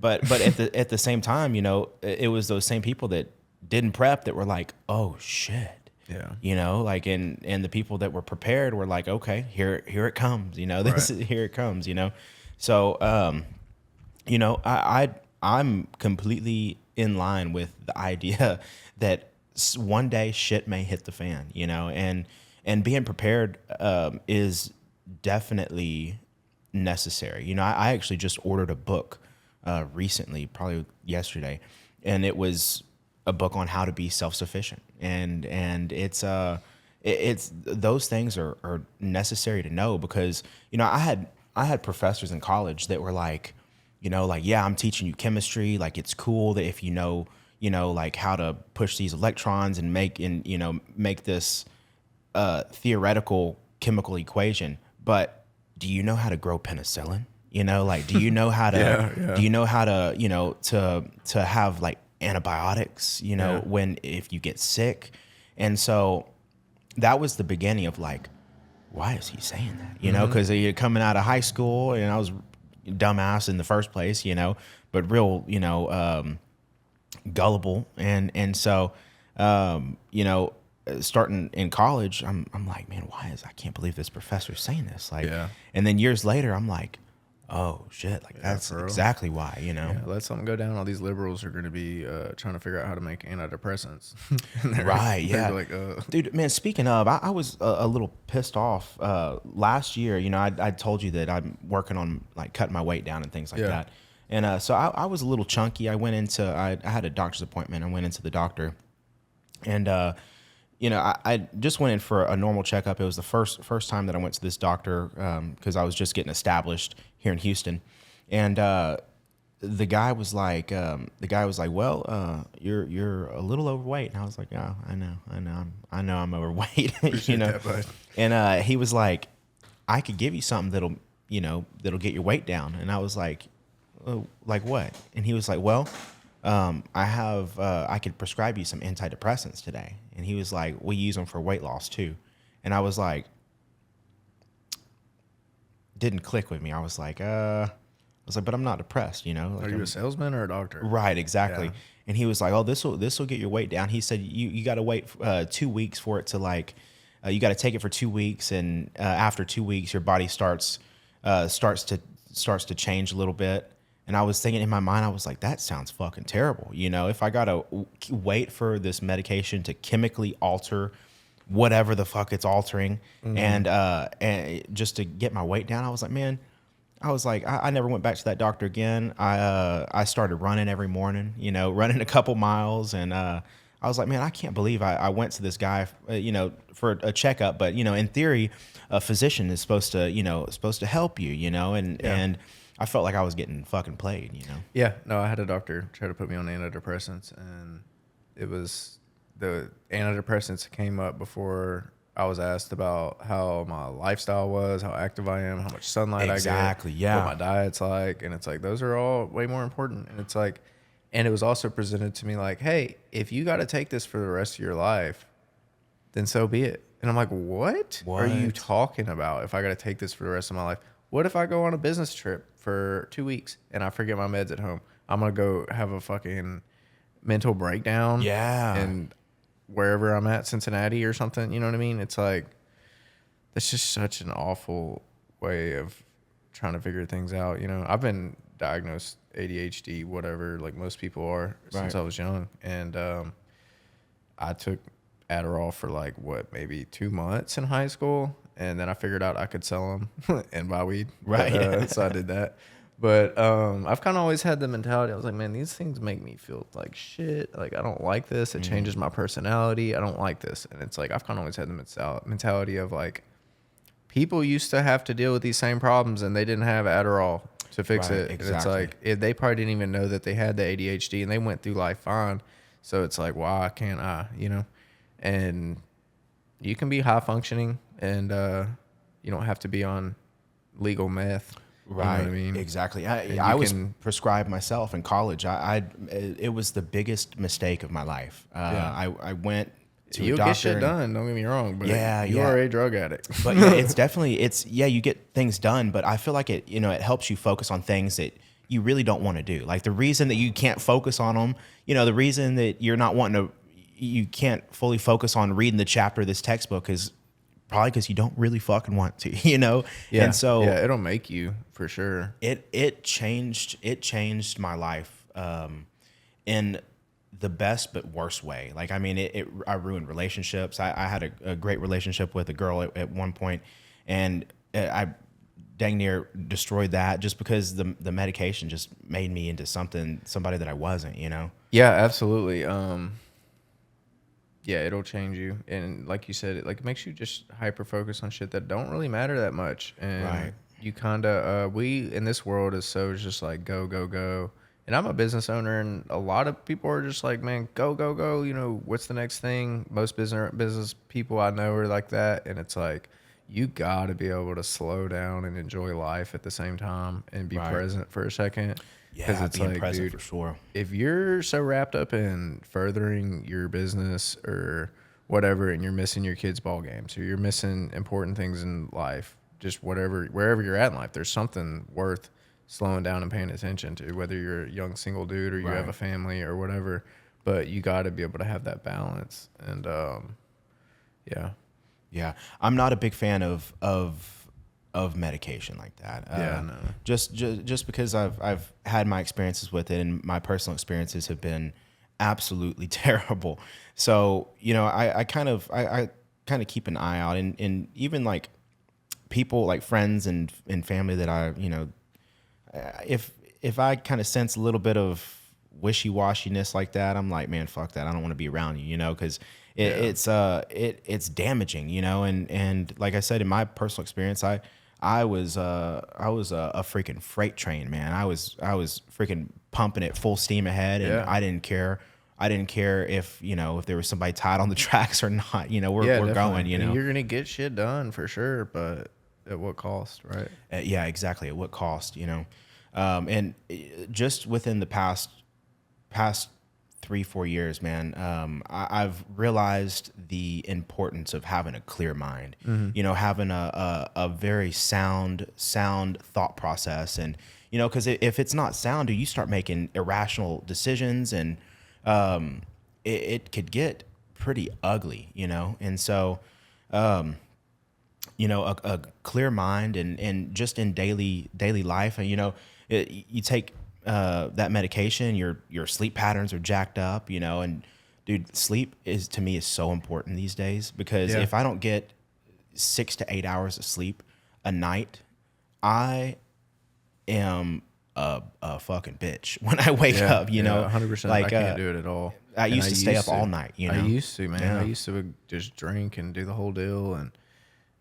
Like, but at the same time, you know, it was those same people that didn't prep that were like, oh shit. Yeah. You know, like, and the people that were prepared were like, okay, here it comes, you know, here it comes, you know? So, you know, I'm completely in line with the idea that one day shit may hit the fan, you know, and being prepared, is definitely necessary. You know, I actually just ordered a book, recently, probably yesterday, and it was a book on how to be self-sufficient. And it's those things are necessary to know, because, you know, I had professors in college that were like, you know, like, yeah, I'm teaching you chemistry. Like, it's cool that if you know, like how to push these electrons and make this theoretical chemical equation. But do you know how to grow penicillin? You know, like, do you know how to, do you know how to, you know, to have like antibiotics, you know, if you get sick. And so that was the beginning of like, why is he saying that? You know, because you're coming out of high school, and I was dumbass in the first place, you know, but real, you know, gullible. And so, you know, starting in college, I'm like, man, I can't believe this professor's saying this. Like, and then years later, I'm like, oh shit, like that's exactly why, you know. Yeah, let something go down. All these liberals are going to be trying to figure out how to make antidepressants. Right, yeah. Like, dude, man, speaking of, I was a little pissed off last year. You know, I told you that I'm working on like cutting my weight down and things like that. And so I was a little chunky. I had a doctor's appointment. I went into the doctor, and you know, I just went in for a normal checkup. It was the first time that I went to this doctor, because I was just getting established here in Houston. And the guy was like, well, you're a little overweight. And I was like, oh, I know I'm overweight. You know. And he was like, I could give you something that'll get your weight down. And I was like, oh, like what? And he was like, well, I could prescribe you some antidepressants today. And he was like, we use them for weight loss too. And I was like, didn't click with me. I was like, but I'm not depressed, you know. Like, are you a salesman or a doctor? Right, exactly. Yeah. And he was like, oh, this will get your weight down. He said, you got to wait 2 weeks for it to like, you got to take it for 2 weeks, and after 2 weeks, your body starts to change a little bit. And I was thinking in my mind, I was like, that sounds fucking terrible. You know, if I got to wait for this medication to chemically alter whatever the fuck it's altering, and just to get my weight down, I was like, man, I never went back to that doctor again. I started running every morning, you know, running a couple miles. And I was like, man, I can't believe I went to this guy, you know, for a checkup. But, you know, in theory, a physician is supposed to help you, you know, and I felt like I was getting fucking played, you know? Yeah, no, I had a doctor try to put me on antidepressants, and it was the antidepressants came up before I was asked about how my lifestyle was, how active I am, how much sunlight Exactly, I get, yeah. what my diet's like, and it's like those are all way more important. And it's like, and it was also presented to me like, hey, if you got to take this for the rest of your life, then so be it. And I'm like, what are you talking about? If I got to take this for the rest of my life, what if I go on a business trip for 2 weeks and I forget my meds at home? I'm gonna go have a fucking mental breakdown. Yeah. And wherever I'm at, Cincinnati or something, you know what I mean? It's like, that's just such an awful way of trying to figure things out. You know, I've been diagnosed ADHD, whatever, like most people are since I was young. And I took Adderall for like, maybe 2 months in high school. And then I figured out I could sell them and buy weed. Right. So I did that. But I've kind of always had the mentality. I was like, man, these things make me feel like shit. Like, I don't like this. It changes my personality. I don't like this. And it's like, I've kind of always had the mentality of like, people used to have to deal with these same problems and they didn't have Adderall to fix it. Exactly. And it's like, they probably didn't even know that they had the ADHD and they went through life fine. So it's like, why can't I, you know? And you can be high functioning and you don't have to be on legal meth. Right. You know what I mean? Exactly. I was prescribed myself in college. It was the biggest mistake of my life. I went to You'll a doctor. get shit done. Don't get me wrong. But Yeah, you are a drug addict. But yeah, it's definitely, you get things done, but I feel like it helps you focus on things that you really don't want to do. Like the reason that you can't focus on them, the reason that you're not wanting to, you can't fully focus on reading the chapter of this textbook is probably because you don't really fucking want to, Yeah. And so it'll make you for sure. It changed my life in the best but worst way. Like, I mean, I ruined relationships. I had a great relationship with a girl at one point, and I dang near destroyed that just because the medication just made me into somebody that I wasn't, Yeah, absolutely. Yeah, it'll change you. And like you said, it makes you just hyper focus on shit that don't really matter that much. And you kind of, we in this world is so just like go, go, go. And I'm a business owner and a lot of people are just like, man, go, go, go. What's the next thing? Most business people I know are like that. And it's like, you got to be able to slow down and enjoy life at the same time and be present for a second. Yeah, it's being like, present dude, for sure. If you're so wrapped up in furthering your business or whatever, and you're missing your kids' ball games or you're missing important things in life, just wherever you're at in life, there's something worth slowing down and paying attention to, whether you're a young single dude or you have a family or whatever. But you got to be able to have that balance. And yeah, I'm not a big fan of medication like that. No. Just because I've had my experiences with it, and my personal experiences have been absolutely terrible. So I kind of keep an eye out, and even like people, like friends and family that I if I kind of sense a little bit of wishy-washiness like that, I'm like, man, fuck that. I don't want to be around you, because it's damaging, and like I said, in my personal experience, I was a freaking freight train, man. I was freaking pumping it full steam ahead, and I didn't care. I didn't care if there was somebody tied on the tracks or not. We're going. And you're gonna get shit done for sure, but at what cost, right? Yeah, exactly. At what cost? And just within the past 3-4 years, man, I've realized the importance of having a clear mind, having a very sound thought process. And, because if it's not sound, you start making irrational decisions, and it could get pretty ugly, And so, a clear mind and just in daily life, and, you take that medication, your sleep patterns are jacked up, and dude, sleep to me is so important these days, because if I don't get 6 to 8 hours of sleep a night, I am a fucking bitch when I wake up, 100%. Like, I can't do it at all. I used to stay up all night, I used to, man. Yeah. I used to just drink and do the whole deal, and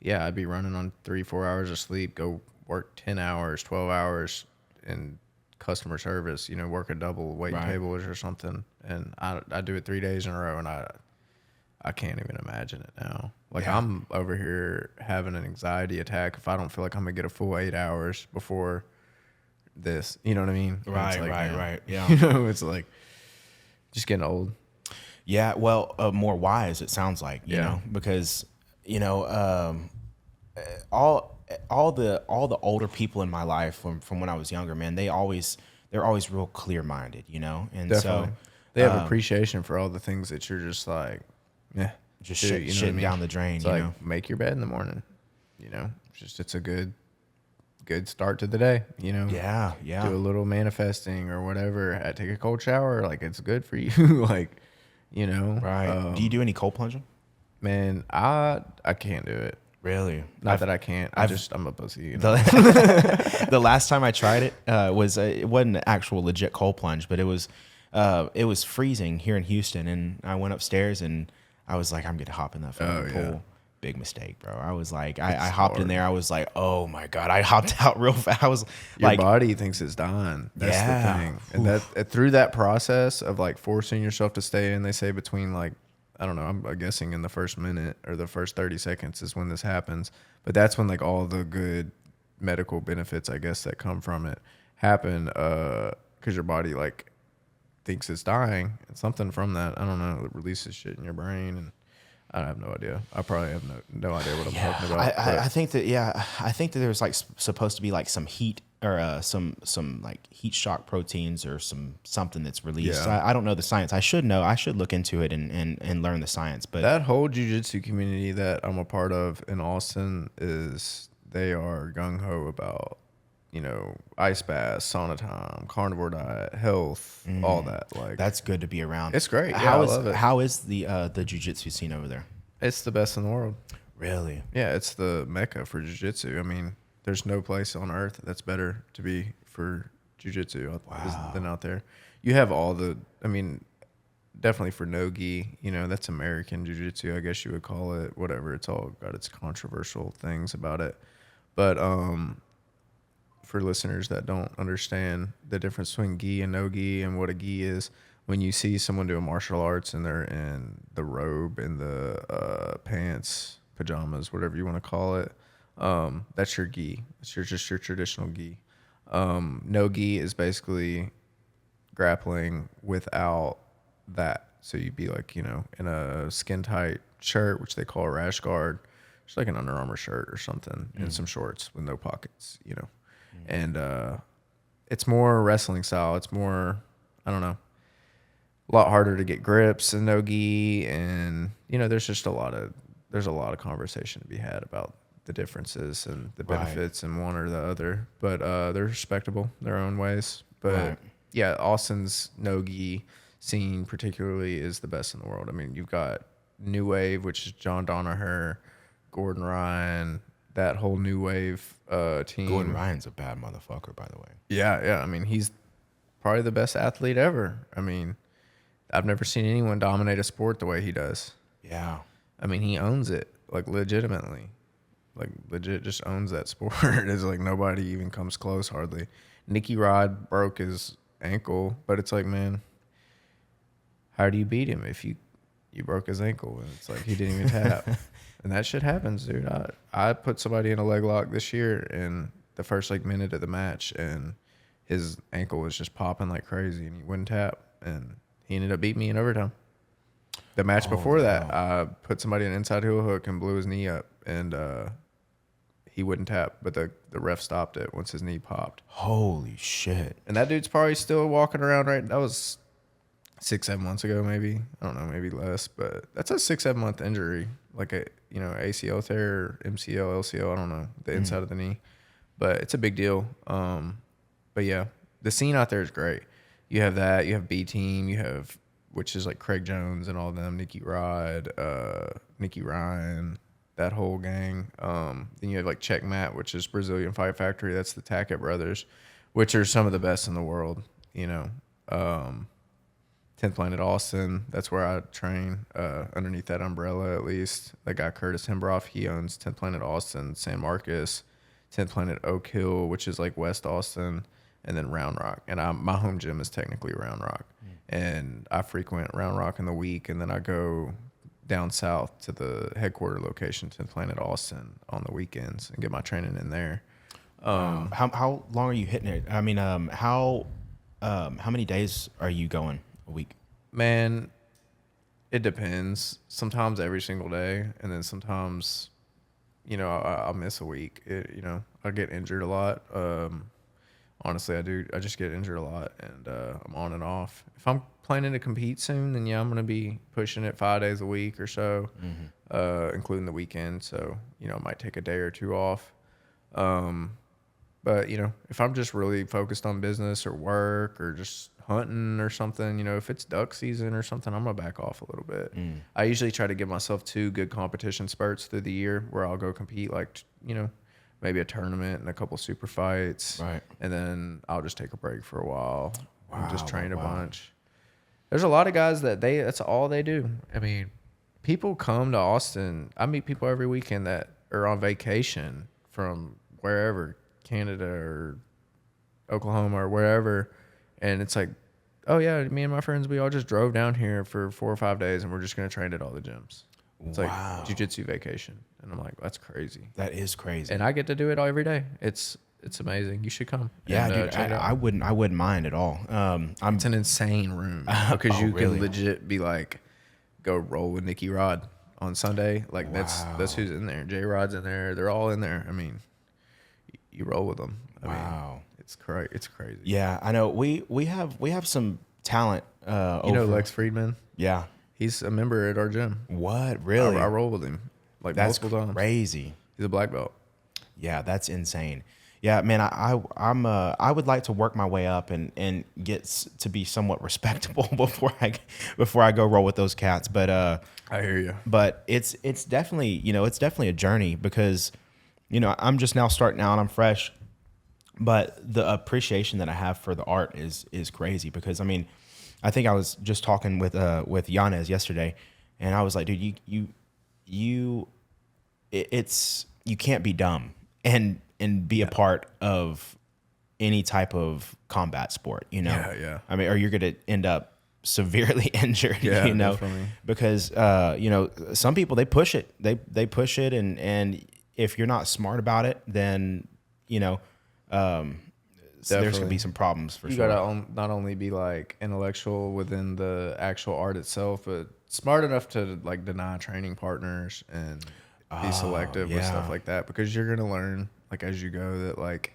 I'd be running on 3-4 hours of sleep, go work 10 hours, 12 hours, in customer service, you know, work a double wait Right. tables or something. And I do it 3 days in a row, and I can't even imagine it now. Like Yeah. I'm over here having an anxiety attack if I don't feel like I'm gonna get a full 8 hours before this. You know what I mean? And it's like, man, Right. Yeah. You know, it's like just getting old. Yeah, well, more wise it sounds like, you Yeah. know, because you know, all the older people in my life from when I was younger, man, they're always real clear minded, you know, and Definitely. so They have appreciation for all the things that you're just like, yeah, just dude, you know what I shitting mean? down the drain, It's you like know. make your bed in the morning. You know, it's a good start to the day. You know, Yeah, yeah. do a little manifesting or whatever. Take a cold shower, like it's good for you. Like, you know, Right. Do you do any cold plunging? man, I can't do it. Really? Not that I can't. I'm a pussy. You know? The last time I tried it was it wasn't an actual legit cold plunge, but it was freezing here in Houston, and I went upstairs and I was like, I'm gonna hop in that fucking pool. yeah. Big mistake, bro. I was like, I hopped in hard. there. I was like, oh my god, I hopped out real fast. I was Your like, body thinks it's dying. That's Yeah. the thing. And that through that process of like forcing yourself to stay in, they say between like, I don't know, I'm guessing in the first minute or the first 30 seconds is when this happens. But that's when like all the good medical benefits, I guess, that come from it happen, because your body like thinks it's dying, and something from that, I don't know, it releases shit in your brain, and I have no idea. I probably have no idea what I'm talking about. I think that there's like supposed to be like some heat or some like heat shock proteins or something that's released. Yeah. I don't know the science. I should know. I should look into it and learn the science. But that whole jiu-jitsu community that I'm a part of in Austin they are gung-ho about, you know, ice baths, sauna time, carnivore diet, health, all that. Like that's good to be around. It's great. Yeah, How I is love it. how is the jiu-jitsu scene over there? It's the best in the world. Really? Yeah, it's the mecca for jiu-jitsu. I mean, there's no place on earth that's better to be for jiu-jitsu than out there. You have definitely for no-gi, you know, that's American jiu-jitsu, I guess you would call it, whatever. It's all got its controversial things about it. But for listeners that don't understand the difference between gi and no-gi and what a gi is, when you see someone doing martial arts and they're in the robe and the pants, pajamas, whatever you want to call it, that's your gi. It's just your traditional gi. No-gi is basically grappling without that. So you'd be like, you know, in a skin-tight shirt, which they call a rash guard. It's like an Under Armour shirt or something, and some shorts with no pockets, you know. And it's more wrestling style. It's more, I don't know, a lot harder to get grips in no-gi, and you know, there's a lot of conversation to be had about the differences and the benefits in one or the other. But they're respectable their own ways. But yeah, Austin's no-gi scene particularly is the best in the world. I mean, you've got New Wave, which is John Donaher, Gordon Ryan, that whole New Wave team. Gordon Ryan's a bad motherfucker, by the way. Yeah. I mean, he's probably the best athlete ever. I mean, I've never seen anyone dominate a sport the way he does. Yeah. I mean, he owns it, like legitimately. Like legit just owns that sport. It's like nobody even comes close hardly. Nicky Rod broke his ankle, but it's like, man, how do you beat him if you broke his ankle? And it's like he didn't even tap. And that shit happens, dude. I put somebody in a leg lock this year in the first like minute of the match, and his ankle was just popping like crazy, and he wouldn't tap, and he ended up beating me in overtime. The match before that, I put somebody in an inside heel hook and blew his knee up, and he wouldn't tap, but the ref stopped it once his knee popped. Holy shit. And that dude's probably still walking around right. That was 6-7 months ago, maybe. I don't know, maybe less, but that's a 6-7 month injury, like a, you know, ACL tear, MCL, LCL, I don't know, the inside of the knee, but it's a big deal. But yeah, the scene out there is great. You have that, you have B Team, you have, which is like Craig Jones and all of them, Nicky Rod, Nicky Ryan, that whole gang. Then you have like Checkmat, which is Brazilian Fight Factory. That's the Tackett brothers, which are some of the best in the world, you know. 10th Planet Austin, that's where I train, underneath that umbrella at least. That guy Curtis Hembroff, he owns 10th Planet Austin, San Marcos, 10th Planet Oak Hill, which is like West Austin. and then Round Rock. And my home gym is technically Round Rock. And I frequent Round Rock in the week, and then I go down south to the headquarter location to Planet Austin on the weekends and get my training in there. How long are you hitting it? I mean, how many days are you going a week? Man, it depends. Sometimes every single day, and then sometimes, I'll miss a week. I get injured a lot. Honestly, I do. I just get injured a lot, and I'm on and off. If I'm planning to compete soon, then I'm going to be pushing it 5 days a week or so, including the weekend. So, I might take a day or two off. But, if I'm just really focused on business or work or just hunting or something, if it's duck season or something, I'm going to back off a little bit. I usually try to give myself 2 good competition spurts through the year where I'll go compete, like, maybe a tournament and a couple super fights. Right. And then I'll just take a break for a while and just train a bunch. There's a lot of guys that's all they do. I mean, people come to Austin. I meet people every weekend that are on vacation from wherever, Canada or Oklahoma or wherever. And it's like, oh yeah, me and my friends, we all just drove down here for 4 or 5 days and we're just going to train at all the gyms. It's like jiu-jitsu vacation. And I'm like, that's crazy. That is crazy. And I get to do it all every day. It's amazing. You should come. Yeah, dude, I wouldn't mind at all. It's an insane room because you really? can legit be like, go roll with Nicky Rod on Sunday. Like that's who's in there. J Rod's in there. They're all in there. I mean, you roll with them. I mean, it's crazy. Yeah, I know. We have some talent. Over. Lex Friedman? Yeah, he's a member at our gym. What? Really? I roll with him like that's multiple times. Crazy. He's a black belt. Yeah, that's insane. Yeah, man, I would like to work my way up and get to be somewhat respectable before I go roll with those cats. But I hear you. But it's definitely a journey because I'm just now starting out. I'm fresh, but the appreciation that I have for the art is crazy because I mean, I think I was just talking with Yanez yesterday, and I was like, dude, you can't be dumb and be a part of any type of combat sport, Yeah. I mean, or you're going to end up severely injured, definitely. because, some people, they push it, they push it. And if you're not smart about it, then, there's going to be some problems for sure. You got to not only be like intellectual within the actual art itself, but smart enough to like deny training partners and be selective with stuff like that, because you're going to learn like as you go that like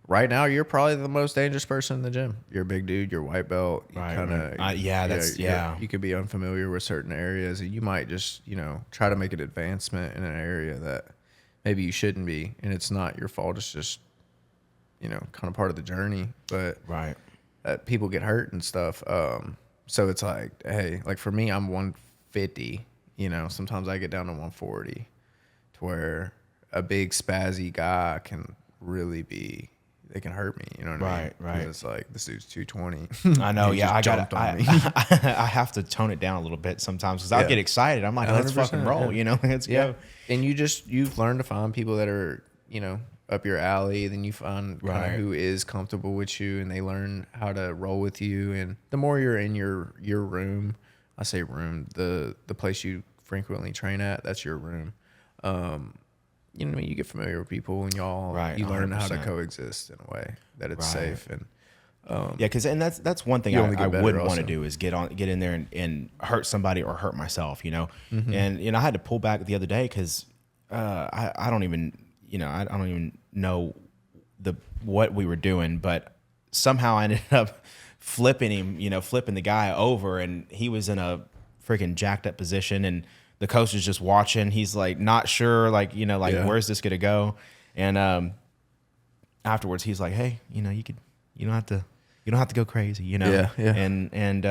right now you're probably the most dangerous person in the gym. You're a big dude, you're white belt. You you could be unfamiliar with certain areas and you might just, try to make an advancement in an area that maybe you shouldn't be. And it's not your fault. It's just, kind of part of the journey, but people get hurt and stuff. So it's like, hey, like for me, I'm 150, sometimes I get down to 140 to where a big spazzy guy can really they can hurt me. You know what I mean? Right. It's like, this dude's 220. I know. Yeah. I have to tone it down a little bit sometimes because I'll get excited. I'm like, let's fucking roll, let's go. And you've learned to find people that are, up your alley. Then you find kind of who is comfortable with you and they learn how to roll with you. And the more you're in your room, I say room, the place you frequently train at, that's your room. You get familiar with people and you learn 100%. How to coexist in a way that it's safe. And because that's one thing I wouldn't want to do is get in there and hurt somebody or hurt myself, Mm-hmm. And I had to pull back the other day because I don't even know what we were doing, but somehow I ended up flipping the guy over, and he was in a freaking jacked up position, and the coach is just watching. He's like not sure, where's this gonna go? And afterwards, he's like, "Hey, you don't have to go crazy, Yeah. And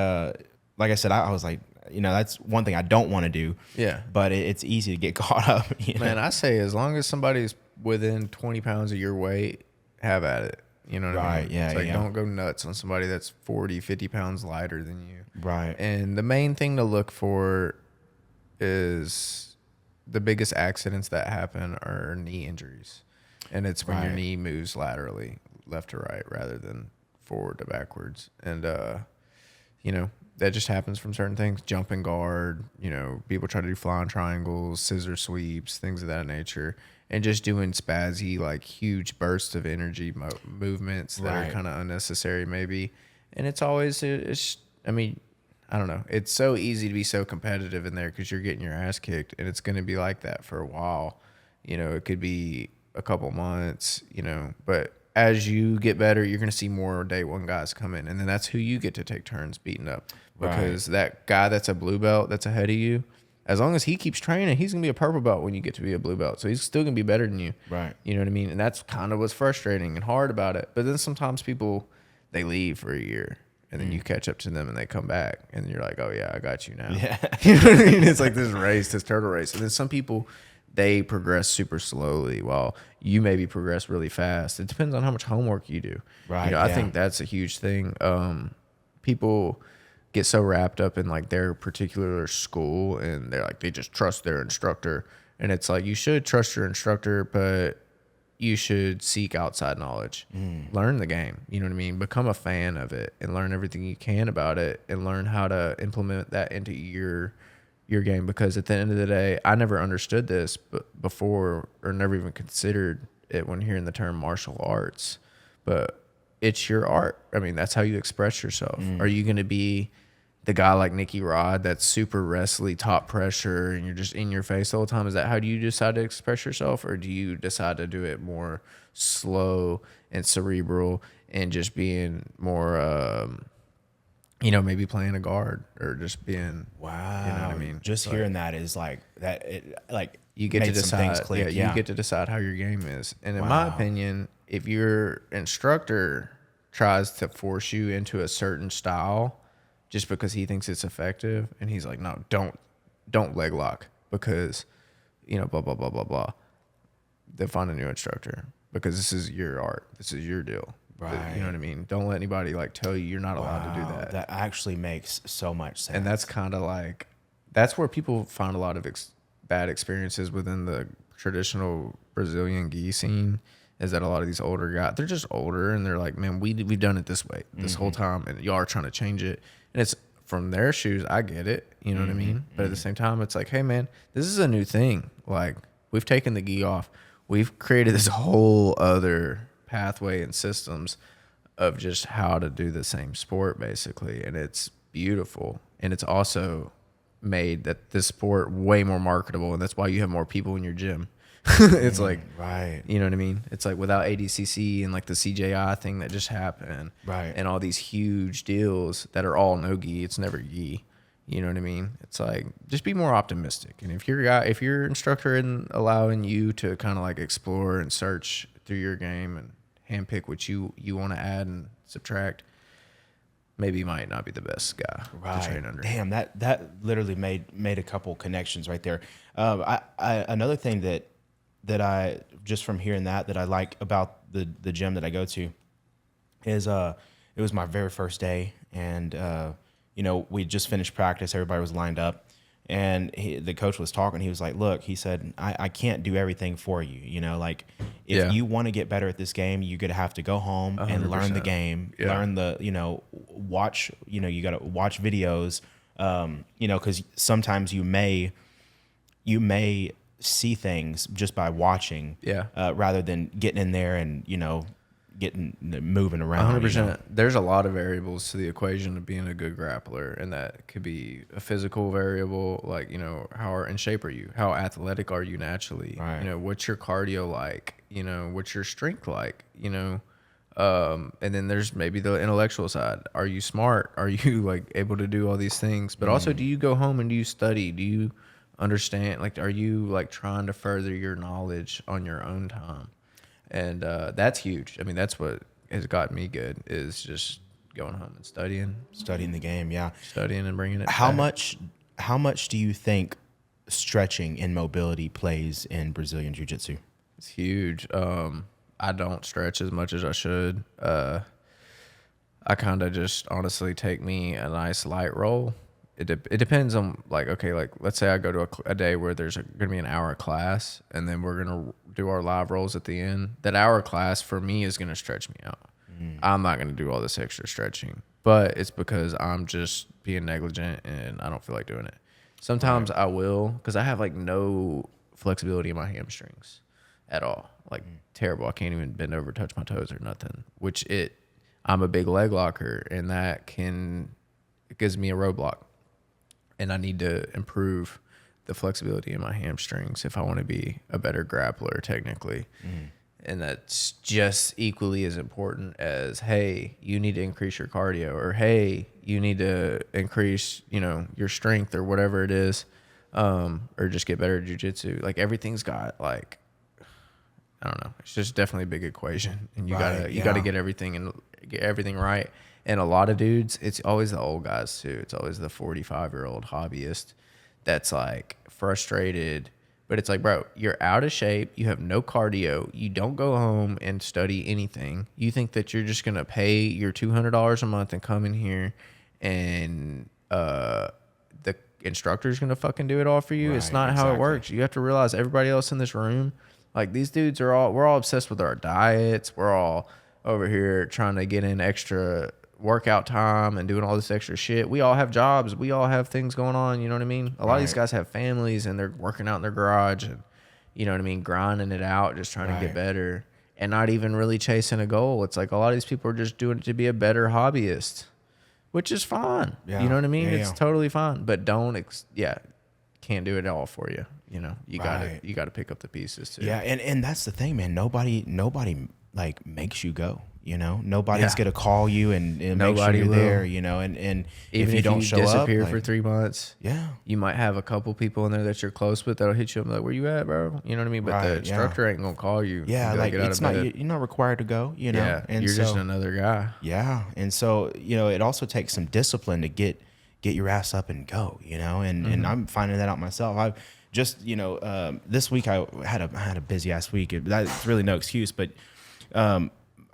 like I said, I was like, that's one thing I don't want to do. Yeah. But it's easy to get caught up. Man, I say as long as somebody's within 20 pounds of your weight, have at it. You know what I mean? Yeah. It's like, don't go nuts on somebody that's 40, 50 pounds lighter than you. Right. And the main thing to look for is the biggest accidents that happen are knee injuries. And it's when your knee moves laterally. left to right rather than forward to backwards. And, you know, that just happens from certain things. Jumping guard, you know, people try to do flying triangles, scissor sweeps, things of that nature. And just doing spazzy, like huge bursts of energy movements that are kind of unnecessary maybe. And it's always, I mean, I don't know. It's so easy to be so competitive in there because you're getting your ass kicked, and it's going to be like that for a while. You know, it could be a couple months, you know, but as you get better, you're going to see more day one guys come in, and then that's who you get to take turns beating up, because that guy that's a blue belt that's ahead of you, as long as he keeps training, he's going to be a purple belt when you get to be a blue belt. So he's still going to be better than you. Right. You know what I mean? And that's kind of what's frustrating and hard about it. But then sometimes people, they leave for a year, and then you catch up to them and they come back, and you're like, oh yeah, I got you now. Yeah. You know what I mean? It's like this race, this turtle race. And then some people, they progress super slowly while you maybe progress really fast. It depends on how much homework you do. Right. You know, I think that's a huge thing. People get so wrapped up in like their particular school, and they're like, they just trust their instructor. And it's like, you should trust your instructor, but you should seek outside knowledge. Learn the game. You know what I mean? Become a fan of it and learn everything you can about it, and learn how to implement that into your game. Because at the end of the day, I never understood this before, or never even considered it when hearing the term martial arts. But it's your art. I mean, that's how you express yourself. Are you going to be the guy like Nicky Rod that's super wrestly, top pressure, and you're just in your face the whole time? Is that how do you decide to express yourself? Or do you decide to do it more slow and cerebral and just being more, you know, maybe playing a guard or just being, wow. You know what I mean? Just hearing that is like that. Like you get to decide. Click. You get to decide how your game is. And in my opinion, if your instructor tries to force you into a certain style just because he thinks it's effective, and he's like, no, don't leg lock because, you know, blah blah blah blah blah, then find a new instructor, because this is your art. This is your deal. Right. You know what I mean? Don't let anybody like tell you you're not allowed to do that. That actually makes so much sense. And that's kind of like, that's where people find a lot of bad experiences within the traditional Brazilian gi scene, is that a lot of these older guys, they're just older, and they're like, man, we've done it this way this whole time, and y'all are trying to change it. And it's from their shoes, I get it. You know what I mean? But at the same time, it's like, hey man, this is a new thing. Like, we've taken the gi off. We've created this whole other pathway and systems of just how to do the same sport, basically. And it's beautiful. And it's also made that this sport way more marketable, and that's why you have more people in your gym. It's like, right. You know what I mean? It's like without ADCC and like the CJI thing that just happened, right, and all these huge deals that are all no gi, it's never gi. You know what I mean? It's like, just be more optimistic. And if your instructor isn't allowing you to kind of like explore and search through your game and handpick what you want to add and subtract, maybe you might not be the best guy to train under. Damn, that literally made a couple connections right there. Another thing that I, just from hearing that I like about the gym that I go to is it was my very first day, and you know, we just finished practice, everybody was lined up, and the coach was talking. He was like, look, he said, I can't do everything for you. You know, like, if you want to get better at this game, you're going to have to go home 100%. And learn the game, learn the, you know, watch, you know, you got to watch videos, you know, because sometimes you may see things just by watching, rather than getting in there and, you know, moving around. 100%. You know? There's a lot of variables to the equation of being a good grappler, and that could be a physical variable, like, you know, how in shape are you? How athletic are you naturally? Right. You know, what's your cardio like? You know, what's your strength like? You know, and then there's maybe the intellectual side. Are you smart? Are you like able to do all these things? But also, do you go home and do you study? Do you understand? Like, are you like trying to further your knowledge on your own time? And that's huge. I mean, that's what has gotten me good, is just going home and studying the game. Yeah. Studying and bringing it How back. much do you think stretching and mobility plays in Brazilian Jiu Jitsu? It's huge. I don't stretch as much as I should. I kind of just honestly take me a nice light roll. It depends on, like, okay, like let's say I go to a day where there's going to be an hour of class, and then we're going to do our live rolls at the end, that hour class for me is going to stretch me out. I'm not going to do all this extra stretching, but it's because I'm just being negligent and I don't feel like doing it. Sometimes I will, because I have like no flexibility in my hamstrings at all. Like terrible. I can't even bend over, touch my toes or nothing, I'm a big leg locker, and it gives me a roadblock, and I need to improve the flexibility in my hamstrings if I want to be a better grappler technically. And that's just equally as important as, hey, you need to increase your cardio, or hey, you need to increase, your strength or whatever it is, or just get better at jiu-jitsu. Like everything's got like, I don't know. It's just definitely a big equation, and you gotta get everything right. And a lot of dudes, it's always the old guys too. It's always the 45-year-old hobbyist that's like frustrated. But it's like, bro, you're out of shape. You have no cardio. You don't go home and study anything. You think that you're just going to pay your $200 a month and come in here and the instructor's going to fucking do it all for you. It's not how it works. You have to realize everybody else in this room, like these dudes we're all obsessed with our diets. We're all over here trying to get in extra workout time and doing all this extra shit. We all have jobs. We all have things going on. You know what I mean? A lot of these guys have families and they're working out in their garage and, you know what I mean, grinding it out, just trying to get better and not even really chasing a goal. It's like a lot of these people are just doing it to be a better hobbyist, which is fine. Yeah. You know what I mean? It's totally fine, but can't do it all for you. You gotta pick up the pieces too. Yeah. And that's the thing, man. Nobody like makes you go. Nobody's gonna call you and make sure you're there. And even if you don't show up, disappear for 3 months, you might have a couple people in there that you're close with that'll hit you up like, "Where you at, bro?" You know what I mean? But the instructor ain't gonna call you. Yeah, like it's not. You're not required to go. Yeah, and you're just another guy. Yeah, and so it also takes some discipline to get your ass up and go. And I'm finding that out myself. I've just this week I had a busy ass week. That's really no excuse, but.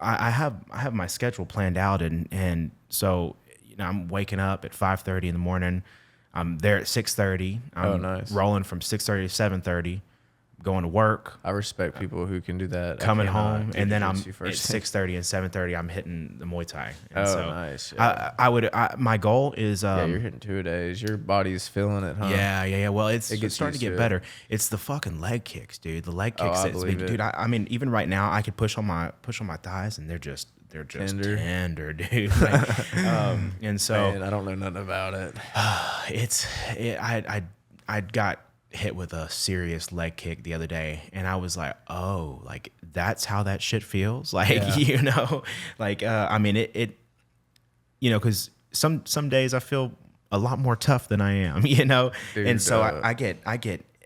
I have my schedule planned out, and so I'm waking up at 5:30 in the morning. I'm there at 6:30. I'm rolling from 6:30 to 7:30, going to work. I respect people who can do that. Coming home, and then I'm at 6:30 and 7:30. I'm hitting the Muay Thai. And nice. Yeah. My goal is. You're hitting 2 a days. Your body's feeling it, huh? Yeah. Well, it's starting to get better. It's the fucking leg kicks, dude. The leg kicks. Dude. I mean, even right now, I could push on my thighs, and they're just tender, dude. And so, man, I don't know nothing about it. I got hit with a serious leg kick the other day, and I was like, oh, like that's how that shit feels. Like, I mean, it because some days I feel a lot more tough than I am, Dude, and so I get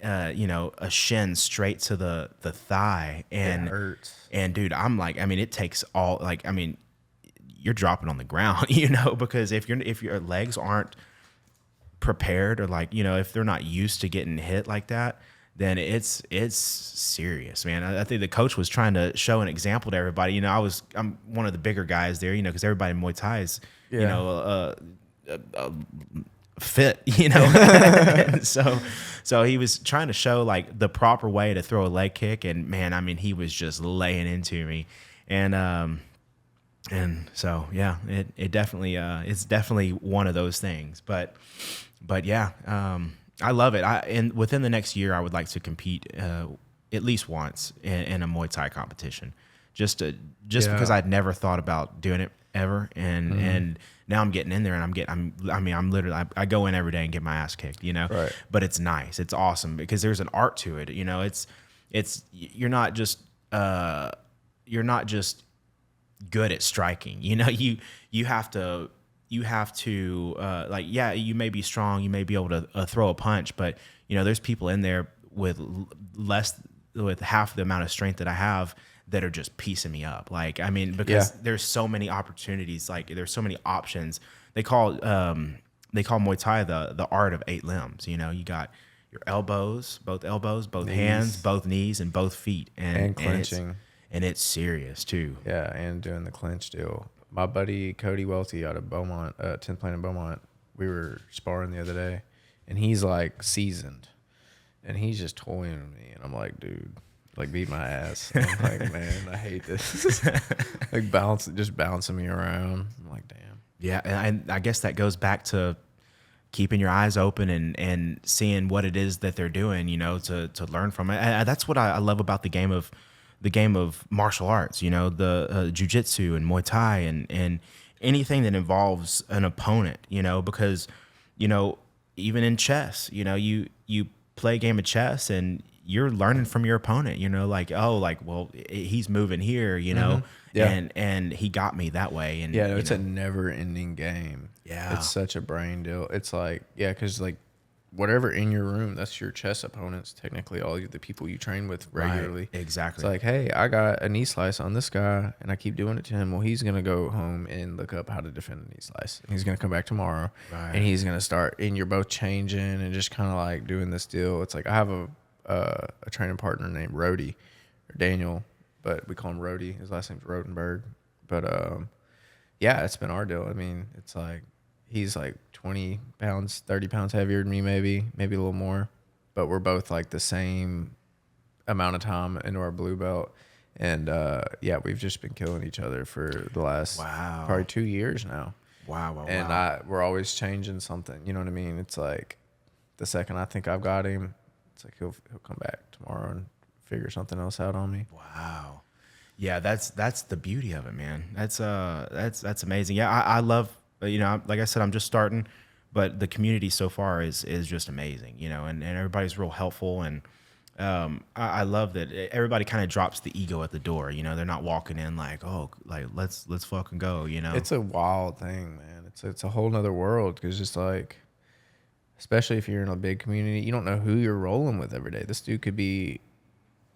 a shin straight to the thigh, and it hurts. And dude, I'm like, I mean, it takes all, like, I mean, you're dropping on the ground, because if your legs aren't prepared, or like, if they're not used to getting hit like that, then it's serious, man. I think the coach was trying to show an example to everybody. I'm one of the bigger guys there, because everybody in Muay Thai is, fit, and so he was trying to show like the proper way to throw a leg kick, and man, I mean, he was just laying into me, and so yeah, it definitely it's definitely one of those things, but yeah, I love it. And within the next year, I would like to compete at least once in a Muay Thai competition, just because I'd never thought about doing it ever, and now I'm getting in there, and I'm literally, I go in every day and get my ass kicked, Right. But it's nice, it's awesome because there's an art to it, it's you're not just good at striking, you have to like, yeah, you may be strong, you may be able to throw a punch, but there's people in there with half the amount of strength that I have that are just piecing me up. Like, I mean, because there's so many opportunities, like there's so many options. They call Muay Thai the art of 8 limbs. You got your elbows, both knees. Hands, both knees, and both feet, and clinching, and it's serious too. Yeah, and doing the clinch deal. My buddy Cody Welty out of Beaumont, 10th Planet Beaumont, we were sparring the other day, and he's like seasoned, and he's just toying with me, and I'm like, dude, like beat my ass. I'm like, man, I hate this. Like bouncing me around. I'm like, damn. Yeah, and I guess that goes back to keeping your eyes open and seeing what it is that they're doing, you know, to learn from it. And that's what I love about the game of martial arts, you know, the jiu-jitsu and Muay Thai and anything that involves an opponent, you know, because, you know, even in chess, you know, you play a game of chess and you're learning from your opponent, you know, like, oh, like, well, he's moving here, you know, and he got me that way. And yeah, it's a never ending game. Yeah. It's such a brain deal. It's like, yeah, because like whatever in your room, that's your chess opponents, technically all the people you train with regularly. Right, exactly. It's like, hey, I got a knee slice on this guy and I keep doing it to him. Well, he's going to go home and look up how to defend a knee slice. And he's going to come back tomorrow and he's going to start, and you're both changing and just kind of like doing this deal. It's like I have a training partner named Rody or Daniel, but we call him Rody. His last name's Rodenberg. But yeah, it's been our deal. I mean, it's like he's like 20 pounds, 30 pounds heavier than me, maybe a little more. But we're both like the same amount of time into our blue belt. And yeah, we've just been killing each other for the last probably 2 years now. Wow. And we're always changing something. You know what I mean? It's like the second I think I've got him, it's like he'll come back tomorrow and figure something else out on me. Wow. Yeah, that's the beauty of it, man. That's amazing. Yeah, I love, you know, like I said, I'm just starting, but the community so far is just amazing, you know, and everybody's real helpful, and I love that everybody kind of drops the ego at the door, you know. They're not walking in like, oh, like let's fucking go, you know. It's a wild thing, man. It's a whole nother world, because it's like, especially if you're in a big community, you don't know who you're rolling with every day. This dude could be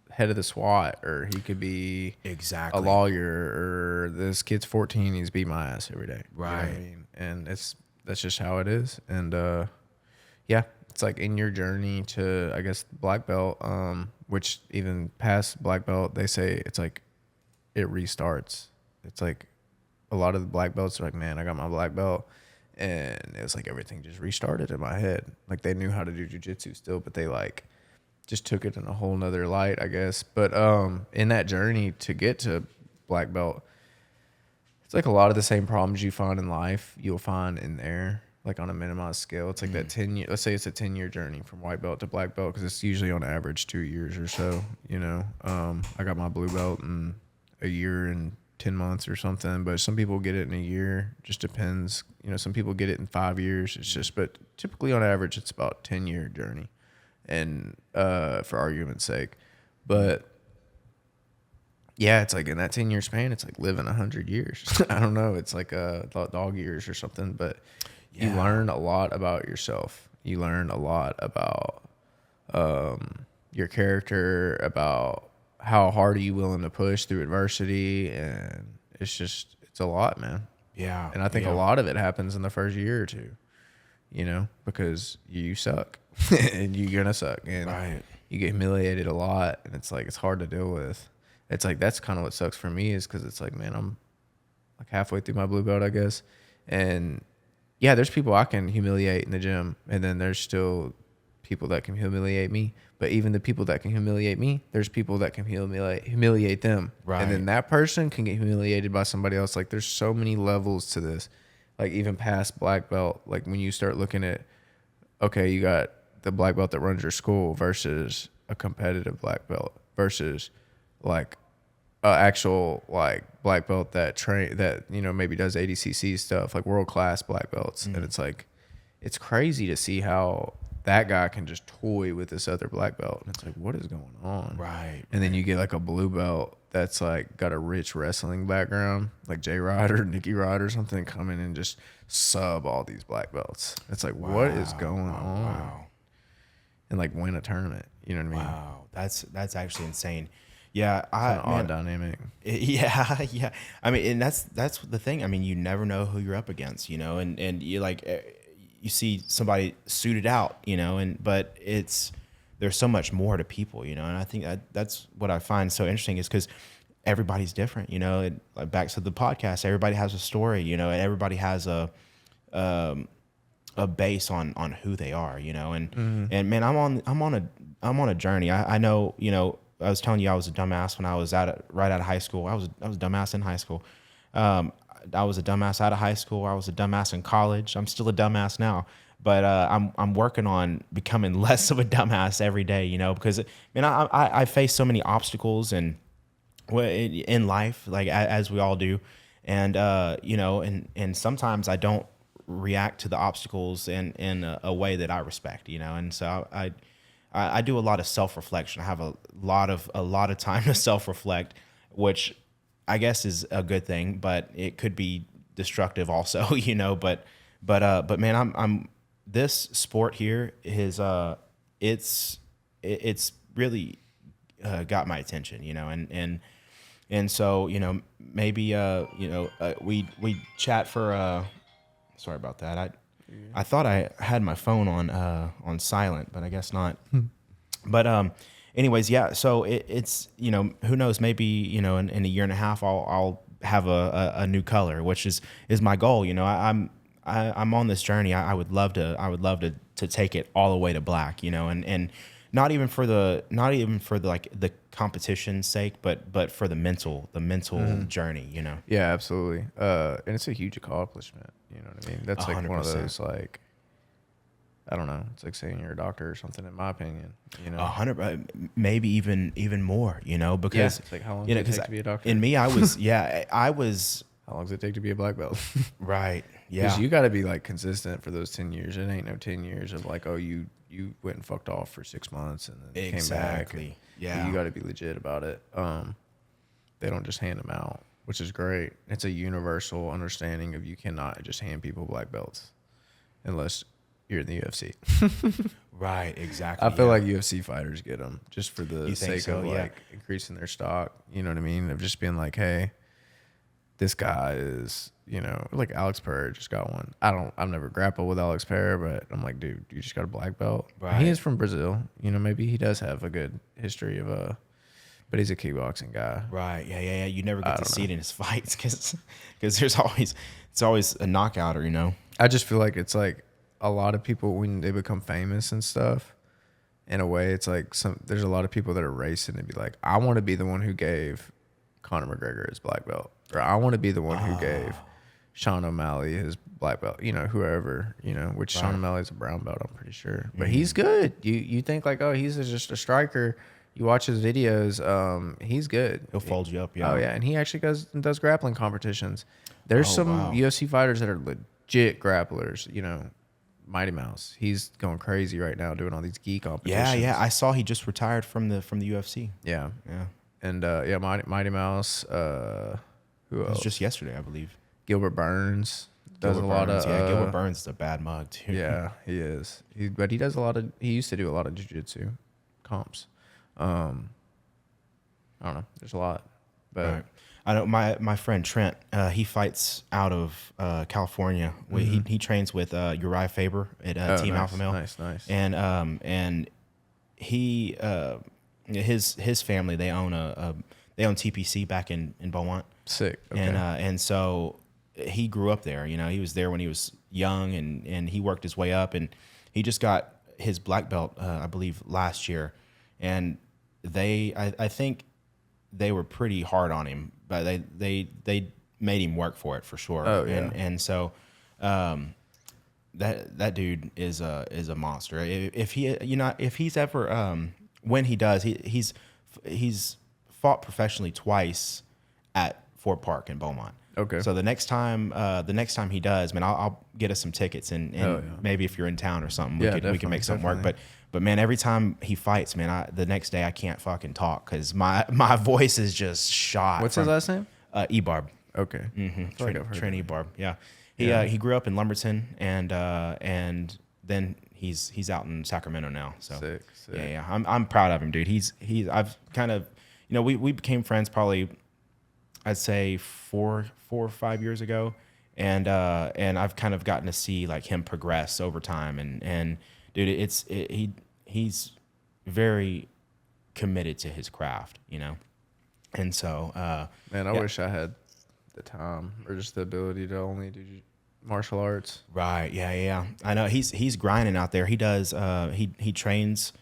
head of the SWAT, or he could be a lawyer, or this kid's 14, he's beat my ass every day. Right. You know what I mean? And that's just how it is. And yeah, it's like in your journey to, I guess, black belt, which even past black belt, they say it's like it restarts. It's like a lot of the black belts are like, man, I got my black belt, and it was like everything just restarted in my head. Like they knew how to do jiu-jitsu still, but they like just took it in a whole nother light, I guess. But in that journey to get to black belt, it's like a lot of the same problems you find in life, you'll find in there, like on a minimized scale. It's like that 10-year, let's say it's a 10-year journey from white belt to black belt, because it's usually on average 2 years or so, you know. I got my blue belt in a year and 10 months or something, but some people get it in a year. Just depends. You know, some people get it in 5 years. It's just, but typically on average, it's about 10-year journey. And for argument's sake, but yeah, it's like in that 10-year span, it's like living 100 years. I don't know. It's like dog years or something, but you learn a lot about yourself. You learn a lot about your character, about how hard are you willing to push through adversity. And it's a lot, man. Yeah. And I think a lot of it happens in the first year or two, you know, because you suck and you're going to suck, and you get humiliated a lot, and it's like, it's hard to deal with. It's like, that's kind of what sucks for me, is because it's like, man, I'm like halfway through my blue belt, I guess. And yeah, there's people I can humiliate in the gym, and then there's still people that can humiliate me. But even the people that can humiliate me, there's people that can humiliate them. Right. And then that person can get humiliated by somebody else. Like, there's so many levels to this. Like, even past black belt, like when you start looking at, okay, you got the black belt that runs your school versus a competitive black belt versus like actual like black belt that you know, maybe does ADCC stuff, like world class black belts. And it's like, it's crazy to see how that guy can just toy with this other black belt, and it's like, what is going on? Right. And then you get like a blue belt that's like got a rich wrestling background, like Jay Ryder, Nicky Ryder or something, come in and just sub all these black belts. It's like, what is going on? Wow. And like win a tournament. You know what I mean? Wow. That's actually insane. Yeah, it's an odd dynamic. Yeah. I mean, and that's the thing. I mean, you never know who you're up against, you know, and you like, you see somebody suited out, you know, but there's so much more to people, you know, and I think that's what I find so interesting, is because everybody's different, you know. Back to the podcast, everybody has a story, you know, and everybody has a base on who they are, you know, and man, I'm on a journey. I know, you know, was telling you I was a dumbass when I was right out of high school. I was a dumbass in high school. I was a dumbass out of high school. I was a dumbass in college. I'm still a dumbass now, but I'm working on becoming less of a dumbass every day. You know, because I face so many obstacles and in life, like as we all do, and you know, and sometimes I don't react to the obstacles in a way that I respect. You know, and so I do a lot of self-reflection. I have a lot of time to self-reflect, which I guess is a good thing, but it could be destructive also, you know, but man, I'm this sport here is it's really got my attention, you know, and so, you know, maybe you know, we chat for sorry about that. I thought I had my phone on silent, but I guess not. But anyways, yeah. So it's, you know, who knows? Maybe, you know, in a year and a half, I'll have a new color, which is my goal. You know, I'm on this journey. I would love to take it all the way to black. You know, and not even for the like the competition's sake, but for the mental journey. You know. Yeah, absolutely. And it's a huge accomplishment. You know what I mean? That's like 100%. one of those, like, I don't know. It's like saying you're a doctor or something, in my opinion. You know, 100, maybe even more. You know, because it's like, how long you does know, it take to be a doctor? in me, I was I was How long does it take to be a black belt? right. Yeah. Because you got to be like consistent for those 10 years. It ain't no 10 years of like, oh, you went and fucked off for 6 months and then came back. Exactly. Yeah. You got to be legit about it. They don't just hand them out, which is great. It's a universal understanding of you cannot just hand people black belts unless you're in the UFC. Right. Exactly. I feel like UFC fighters get them just for the sake so? of Yeah. like increasing their stock. You know what I mean? Of just being like, hey, this guy is, you know, like Alex Pereira just got one. I've never grappled with Alex Pereira, but I'm like, dude, you just got a black belt. Right. He is from Brazil. You know, maybe he does have a good history of but he's a kickboxing guy. Right. Yeah. You never get to see it in his fights because it's always a knockout, or, you know. I just feel like it's like a lot of people when they become famous and stuff. In a way, it's like there's a lot of people that are racing and be like, I want to be the one who gave Conor McGregor his black belt, or I want to be the one who gave Sean O'Malley his black belt. You know, whoever, you know, which Sean O'Malley's a brown belt, I'm pretty sure, but he's good. You think like, oh, he's just a striker. You watch his videos, he's good. He'll fold you up. Yeah. Oh yeah, and he actually does grappling competitions. There's some UFC fighters that are legit grapplers. You know, Mighty Mouse. He's going crazy right now doing all these gi competitions. Yeah. I saw he just retired from the UFC. Yeah. Yeah. And Mighty Mouse. Who It was else? just yesterday, I believe. Gilbert Burns does a lot of. Yeah, Gilbert Burns is a bad mug too. Yeah, he is. But he does a lot of. He used to do a lot of jiu-jitsu comps. I don't know. There's a lot, but Right. I know my friend Trent. He fights out of California. He trains with Uriah Faber at Team nice, Alpha Male. Nice. And he his family, they own TPC back in Beaumont. Sick. Okay. And so he grew up there. You know, he was there when he was young, and he worked his way up, and he just got his black belt, I believe, last year. And I think they were pretty hard on him, but they made him work for it for sure. Oh yeah. And so that dude is a monster. If he's ever when he does, he's fought professionally twice at Fort Park in Beaumont. Okay. So the next time he does, man, I'll get us some tickets, and maybe if you're in town or something, we can make something work. But man, every time he fights, man, the next day I can't fucking talk because my voice is just shot. What's his last name? Ebarb. Okay. Mm-hmm. Trent Ebarb. Yeah. He grew up in Lumberton, and then he's out in Sacramento now. So Sick. yeah. I'm proud of him, dude. I've kind of, you know, we became friends probably, I'd say 4 or 5 years ago, and I've kind of gotten to see like him progress over time, and dude, he's very committed to his craft, you know, and so Man, I wish I had the time or just the ability to only do martial arts. Right, yeah. I know he's grinding out there. He does he trains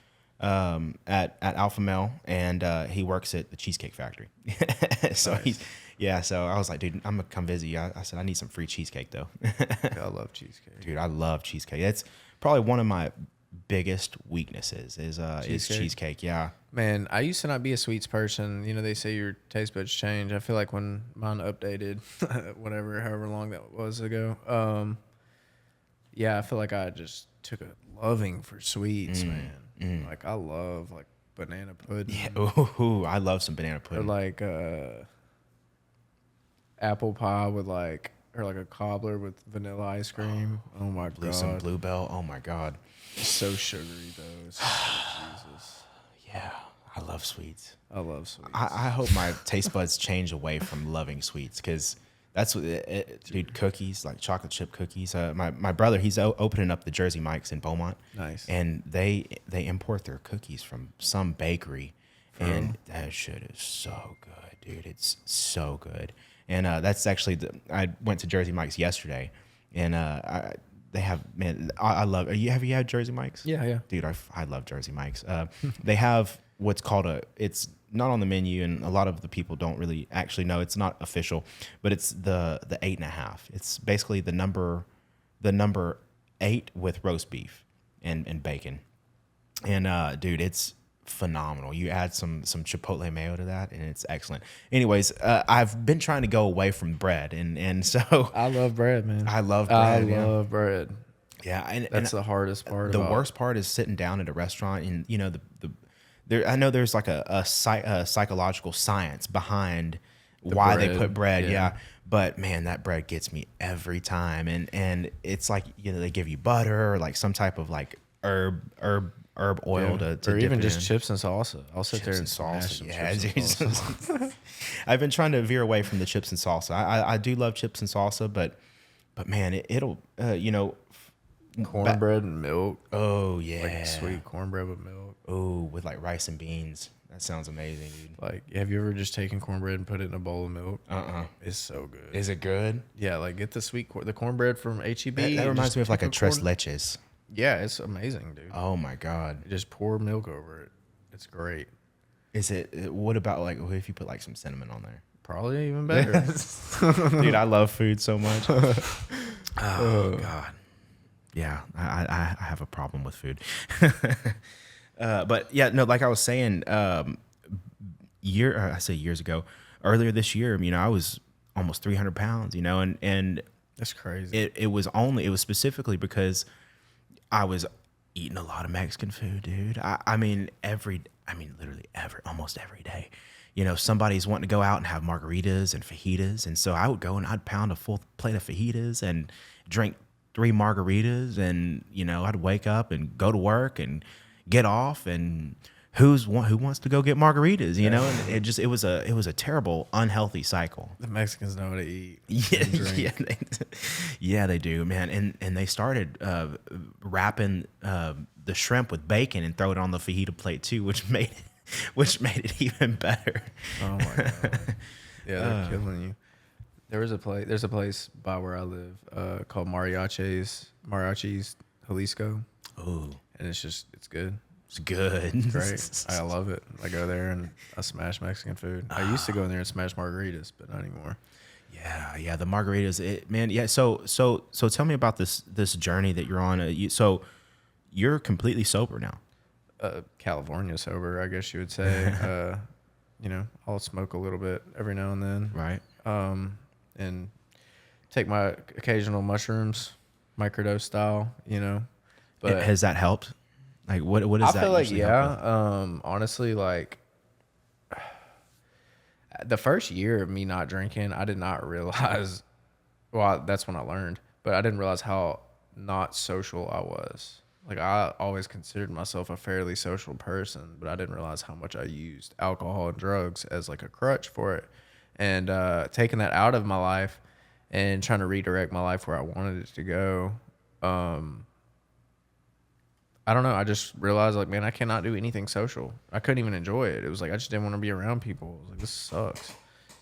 at Alpha Male, and he works at the Cheesecake Factory. So Nice. so I was like, dude, I'm gonna come visit you. I said I need some free cheesecake though. I love cheesecake. Dude, I love cheesecake. That's probably one of my biggest weaknesses is cheesecake. Yeah. Man, I used to not be a sweets person. You know, they say your taste buds change. I feel like when mine updated, however long that was ago, yeah, I feel like I just took a loving for sweets, man. Like I love like banana pudding. Yeah. Ooh, I love some banana Or pudding. like apple pie with like, or like a cobbler with vanilla ice cream. Oh my god, Some Bluebell. Oh my God. it's so sugary though. It's Jesus, Yeah, I love sweets. I love sweets. I hope my taste buds change away from loving sweets because that's what, dude, cookies, like chocolate chip cookies. My brother, he's opening up the Jersey Mike's in Beaumont. Nice. And they import their cookies from some bakery. And that shit is so good, dude. It's so good. And that's actually, I went to Jersey Mike's yesterday. And they have, man, I love, have you had Jersey Mike's? Yeah. Dude, I love Jersey Mike's. They have what's called it's not on the menu, and a lot of the people don't really actually know. It's not official, but it's the 8.5. It's basically the number 8 with roast beef and bacon. And dude, it's phenomenal. You add some chipotle mayo to that, and it's excellent. Anyways, I've been trying to go away from bread, and so I love bread, man. I love bread. I love bread. Yeah, and That's the hardest part. The worst part is sitting down at a restaurant, and you know there. I know there's like a psychological science behind why they put bread. Yeah. But man, that bread gets me every time, and it's like, you know, they give you butter or like some type of like herb oil to or dip even it just in. chips and salsa. I'll sit there and Chips smash some Yeah, chips and salsa. I've been trying to veer away from the chips and salsa. I do love chips and salsa, but man, it'll you know. Cornbread and milk. Oh yeah, Like sweet cornbread with milk. Oh, with like rice and beans. That sounds amazing, dude. Like, have you ever just taken cornbread and put it in a bowl of milk? It's so good. Is it good? Yeah, like get the the cornbread from HEB. That reminds me of like a tres leches. Yeah, it's amazing, dude. Oh my God. You just pour milk over it. It's great. Is it? What about like if you put like some cinnamon on there? Probably even better. Dude, I love food so much. Oh God. Yeah, I have a problem with food. But yeah, no, like I was saying, I say years ago, earlier this year, you know, I was almost 300 pounds, you know, and That's crazy. it was specifically because I was eating a lot of Mexican food, dude. I mean, literally almost every day. You know, somebody's wanting to go out and have margaritas and fajitas. And so I would go and I'd pound a full plate of fajitas and drink 3 margaritas. And, you know, I'd wake up and go to work and get off. And who wants to go get margaritas, you know? And it was a terrible, unhealthy cycle. The Mexicans know how to eat. Yeah, and drink. yeah, they do, man. And they started wrapping the shrimp with bacon and throw it on the fajita plate too, which made it even better. Oh my God. Yeah, they're killing you. There's a place by where I live called Mariachi's Jalisco. Oh, And it's good. it's good. It's great. I love it. I go there and I smash Mexican food. I used to go in there and smash margaritas, but not anymore. Yeah, the margaritas, man. Yeah, so tell me about this journey that you're on. So you're completely sober now. California sober, I guess you would say. You know, I'll smoke a little bit every now and then. Right. And take my occasional mushrooms, microdose style, you know. But Has that helped? Like, what is that? I feel like, usually help with? honestly, like, the first year of me not drinking, I did not realize, well, that's when I learned, but I didn't realize how not social I was. Like, I always considered myself a fairly social person, but I didn't realize how much I used alcohol and drugs as like a crutch for it. And taking that out of my life and trying to redirect my life where I wanted it to go, I don't know. I just realized, like, man, I cannot do anything social. I couldn't even enjoy it. It was like I just didn't want to be around people. I was like, this sucks.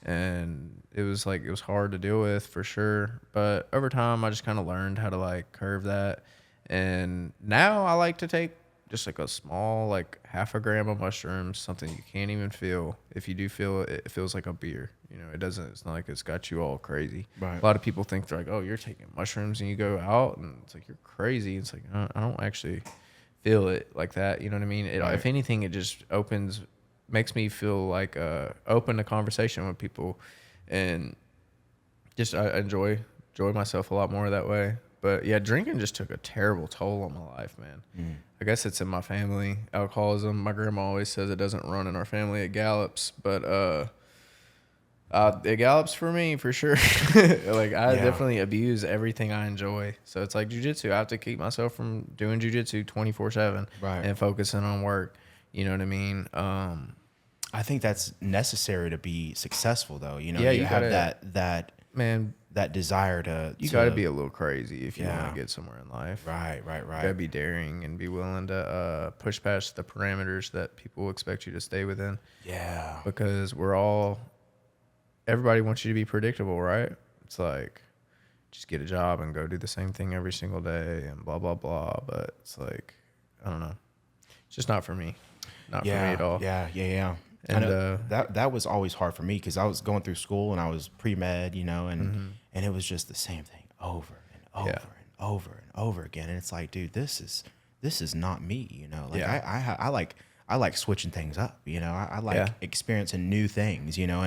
And it was hard to deal with for sure. But over time, I just kind of learned how to like curve that. And now I like to take just like a small, like half a gram of mushrooms, something you can't even feel. If you do feel it, it feels like a beer. You know, it's not like it's got you all crazy. Right. A lot of people think they're like, oh, you're taking mushrooms and you go out and it's like, you're crazy. It's like, I don't actually feel it like that. You know what I mean? Right. If anything, it just makes me feel like open to conversation with people, and just I enjoy myself a lot more that way. But yeah, drinking just took a terrible toll on my life, man. I guess it's in my family, alcoholism. My grandma always says it doesn't run in our family, it gallops. But it gallops for me for sure. Like I definitely abuse everything I enjoy. So it's like jiu-jitsu. I have to keep myself from doing jiu-jitsu 24/7 and focusing on work. You know what I mean? I think that's necessary to be successful, though. You know, Yeah, you you have gotta- that Man, that desire to. you got to be a little crazy if you Yeah. want to get somewhere in life. right. You got to be daring and be willing to push past the parameters that people expect you to stay within. Yeah. Because everybody wants you to be predictable, right? It's like, just get a job and go do the same thing every single day and blah, blah, blah. But it's like, I don't know. It's just not for me. Not for me at all. Yeah. And I know that was always hard for me because I was going through school and I was pre-med, you know, and it was just the same thing over and over and over and over again. And it's like, dude, this is not me, you know. Like I like switching things up, you know. I like experiencing new things, you know,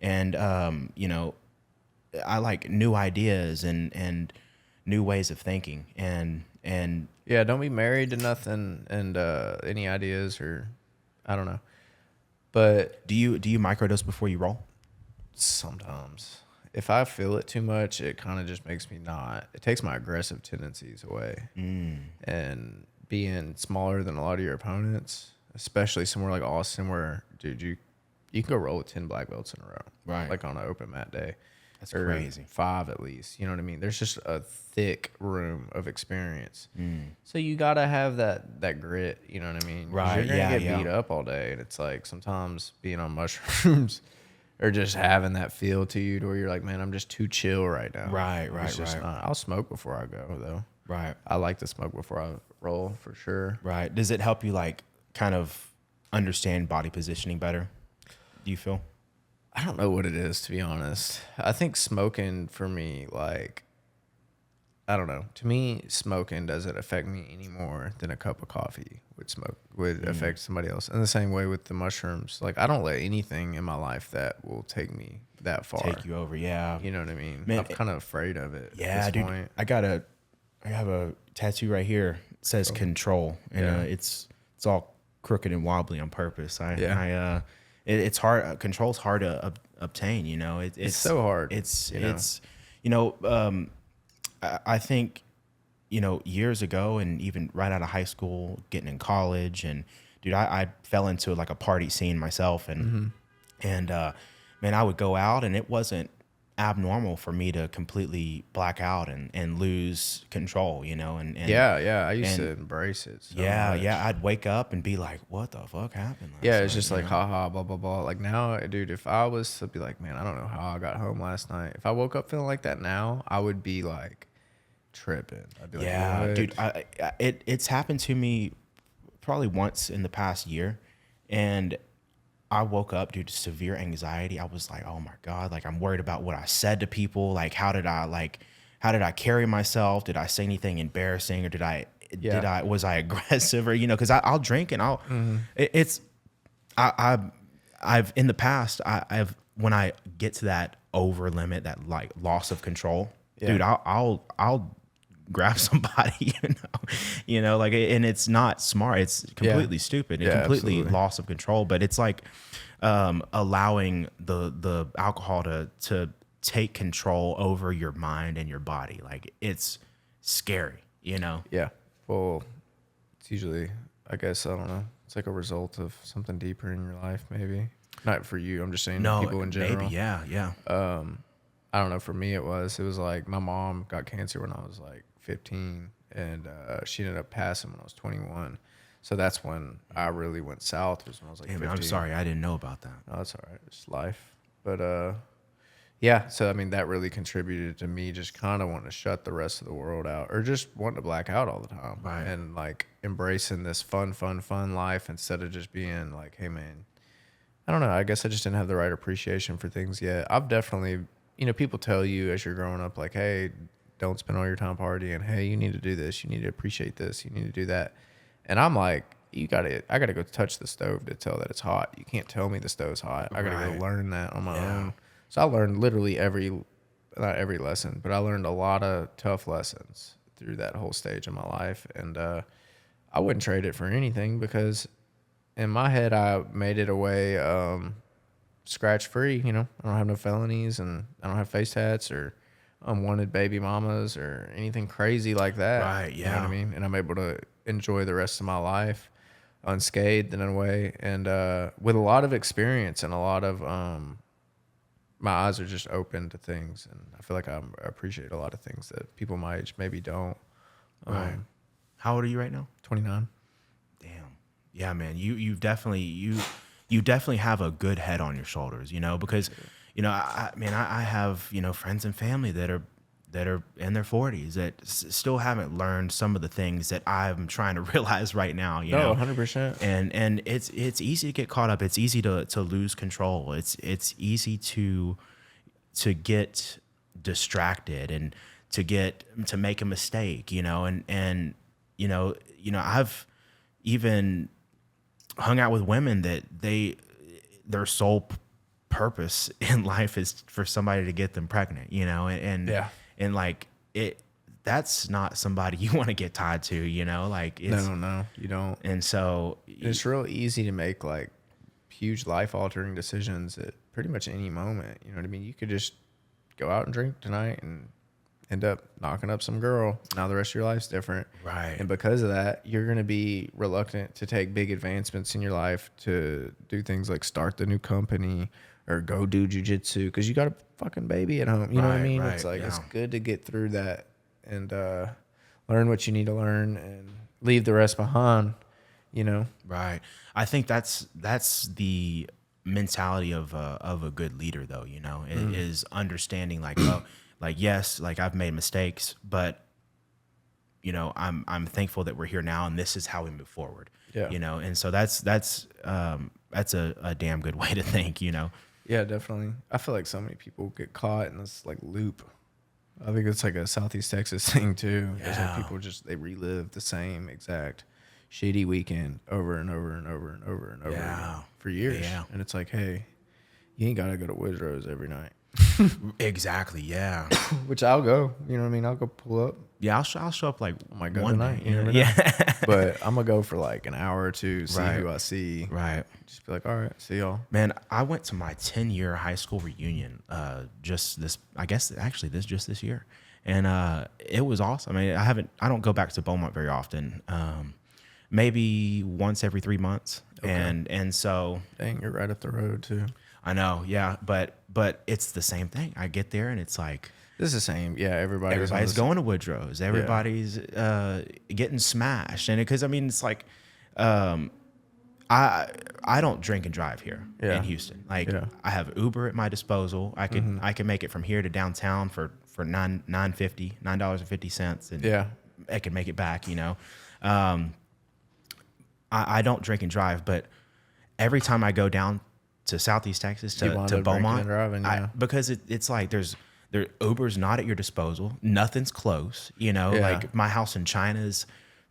and you know, I like new ideas and new ways of thinking and yeah, don't be married to nothing and any ideas or I don't know. But do you microdose before you roll? sometimes if I feel it too much, it kind of just makes me not. It takes my aggressive tendencies away. And being smaller than a lot of your opponents, especially somewhere like Austin, where dude, you can go roll with 10 black belts in a row, Right. Like on an open mat day. That's or crazy. 5 at least. You know what I mean? There's just a thick room of experience. So you gotta have that grit. You know what I mean? 'Cause Right, You're gonna yeah, get yeah. beat up all day, and it's like sometimes being on mushrooms or just having that feel to you to where you're like, man, I'm just too chill right now. Right. It's just not. I'll smoke before I go though. Right. I like to smoke before I roll for sure. Right. Does it help you like kind of understand body positioning better? Do you feel? I don't know what it is, to be honest. I think smoking for me, like, I don't know. To me, smoking doesn't affect me any more than a cup of coffee would affect somebody else. And the same way with the mushrooms. Like, I don't let anything in my life that will take me that far. Take you over, yeah. You know what I mean? Man, I'm kind of afraid of it Yeah, at this dude. point. I have a tattoo right here. It says control, and Yeah. it's all crooked and wobbly on purpose. Yeah. It's hard. Control's hard to obtain. You know, it's so hard. It's you know? it's you know. I think, you know, years ago and even right out of high school, getting in college, and dude, I fell into like a party scene myself, and man, I would go out, and it wasn't abnormal for me to completely black out and lose control, you know, and Yeah. I used to and- embrace it. So yeah, much. yeah, I'd wake up and be like, what the fuck happened? last Yeah, it's night, just you like, know? haha, blah, blah, blah. Like now, dude, if I was to be like, man, I don't know how I got home last night. If I woke up feeling like that now, I would be like tripping. I'd be like, Yeah, what? dude, it's happened to me probably once in the past year, and I woke up due to severe anxiety. I was like, oh my God, like I'm worried about what I said to people. Like, how did I carry myself? Did I say anything embarrassing, or was I aggressive, or, you know, cause I'll drink and I've in the past, I've, when I get to that over limit, that like loss of control, dude, I'll grab somebody, you know, like, and it's not smart. It's completely stupid and completely absolutely. loss of control. But it's like allowing the alcohol to take control over your mind and your body. Like, it's scary, you know? Yeah. Well, it's usually, I guess, I don't know. It's like a result of something deeper in your life, maybe. Not for you. I'm just saying people in general. Maybe, yeah. I don't know. For me, it was like my mom got cancer when I was like 15, and she ended up passing when I was 21. So that's when I really went south, was when I was like Damn, 15. I'm sorry, I didn't know about that. No, that's all right. It's life. But Yeah, so I mean that really contributed to me just kind of wanting to shut the rest of the world out, or just wanting to black out all the time, Right. and like embracing this fun life instead of just being like, hey man, I don't know. I guess I just didn't have the right appreciation for things yet. I've definitely, people tell you as you're growing up, like, hey, don't spend all your time partying. Hey, you need to do this. You need to appreciate this. You need to do that. And I'm like, I gotta go touch the stove to tell that it's hot. You can't tell me the stove's hot. I gotta Right. go learn that on my Yeah. own. So I learned literally not every lesson, but I learned a lot of tough lessons through that whole stage of my life. And I wouldn't trade it for anything, because in my head, I made it away scratch free. I don't have no felonies, and I don't have face tats or unwanted baby mamas or anything crazy like that. Right, You know what I yeah. mean? And I'm able to enjoy the rest of my life unscathed in a way, and with a lot of experience, and a lot of my eyes are just open to things, and I feel like I appreciate a lot of things that people my age maybe don't. Right. How old are you right now? 29. Damn. Yeah, man. You definitely have a good head on your shoulders, because I have, friends and family that are in their 40s that still haven't learned some of the things that I'm trying to realize right now, No, 100%. And it's easy to get caught up. It's easy to lose control. It's easy to get distracted and to make a mistake, and I've even hung out with women that their sole purpose in life is for somebody to get them pregnant, and Yeah. and like that's not somebody you want to get tied to, like it's, No, you don't. and so It's real easy to make like huge life altering decisions at pretty much any moment. You know what I mean? You could just go out and drink tonight and end up knocking up some girl. Now the rest of your life's different. Right. And because of that, you're going to be reluctant to take big advancements in your life, to do things like start the new company or go do jujitsu, because you got a fucking baby at home. You know what I Right, mean? right, It's like, it's yeah. good to get through that and learn what you need to learn and leave the rest behind, Right. I think that's the mentality of a good leader, though. Is understanding like, oh, like yes, like I've made mistakes, but I'm thankful that we're here now, and this is how we move forward. Yeah. And so that's a damn good way to think. Yeah, definitely. I feel like so many people get caught in this like loop. I think it's like a Southeast Texas thing too. There's like Yeah. people they relive the same exact shitty weekend over and over and over and over and over Yeah. again for years. Yeah. And it's like, hey, you ain't gotta go to Woodrow's every night. Exactly. Yeah. Which I'll go. You know what I mean? I'll go pull up. Yeah. I'll show up like Might go one tonight. day. You never know. Yeah. But I'm gonna go for like an hour or two, see Right. who I see. Right. Just be like, all right, see y'all. Man, I went to my 10-year high school reunion just this year. And it was awesome. I mean, I don't go back to Beaumont very often. Maybe once every 3 months. Okay. And so Dang, you're right up the road too. I know, yeah, but it's the same thing. I get there and it's like This is the same. Yeah, everybody's going to Woodrow's. Everybody's getting smashed. And because I mean, it's like I don't drink and drive here in Houston. Like I have Uber at my disposal. I can make it from here to downtown for $9.50, and I can make it back. I don't drink and drive, but every time I go down to Southeast Texas to Beaumont, driving, because it's like Uber's not at your disposal. Nothing's close. Like my house in China is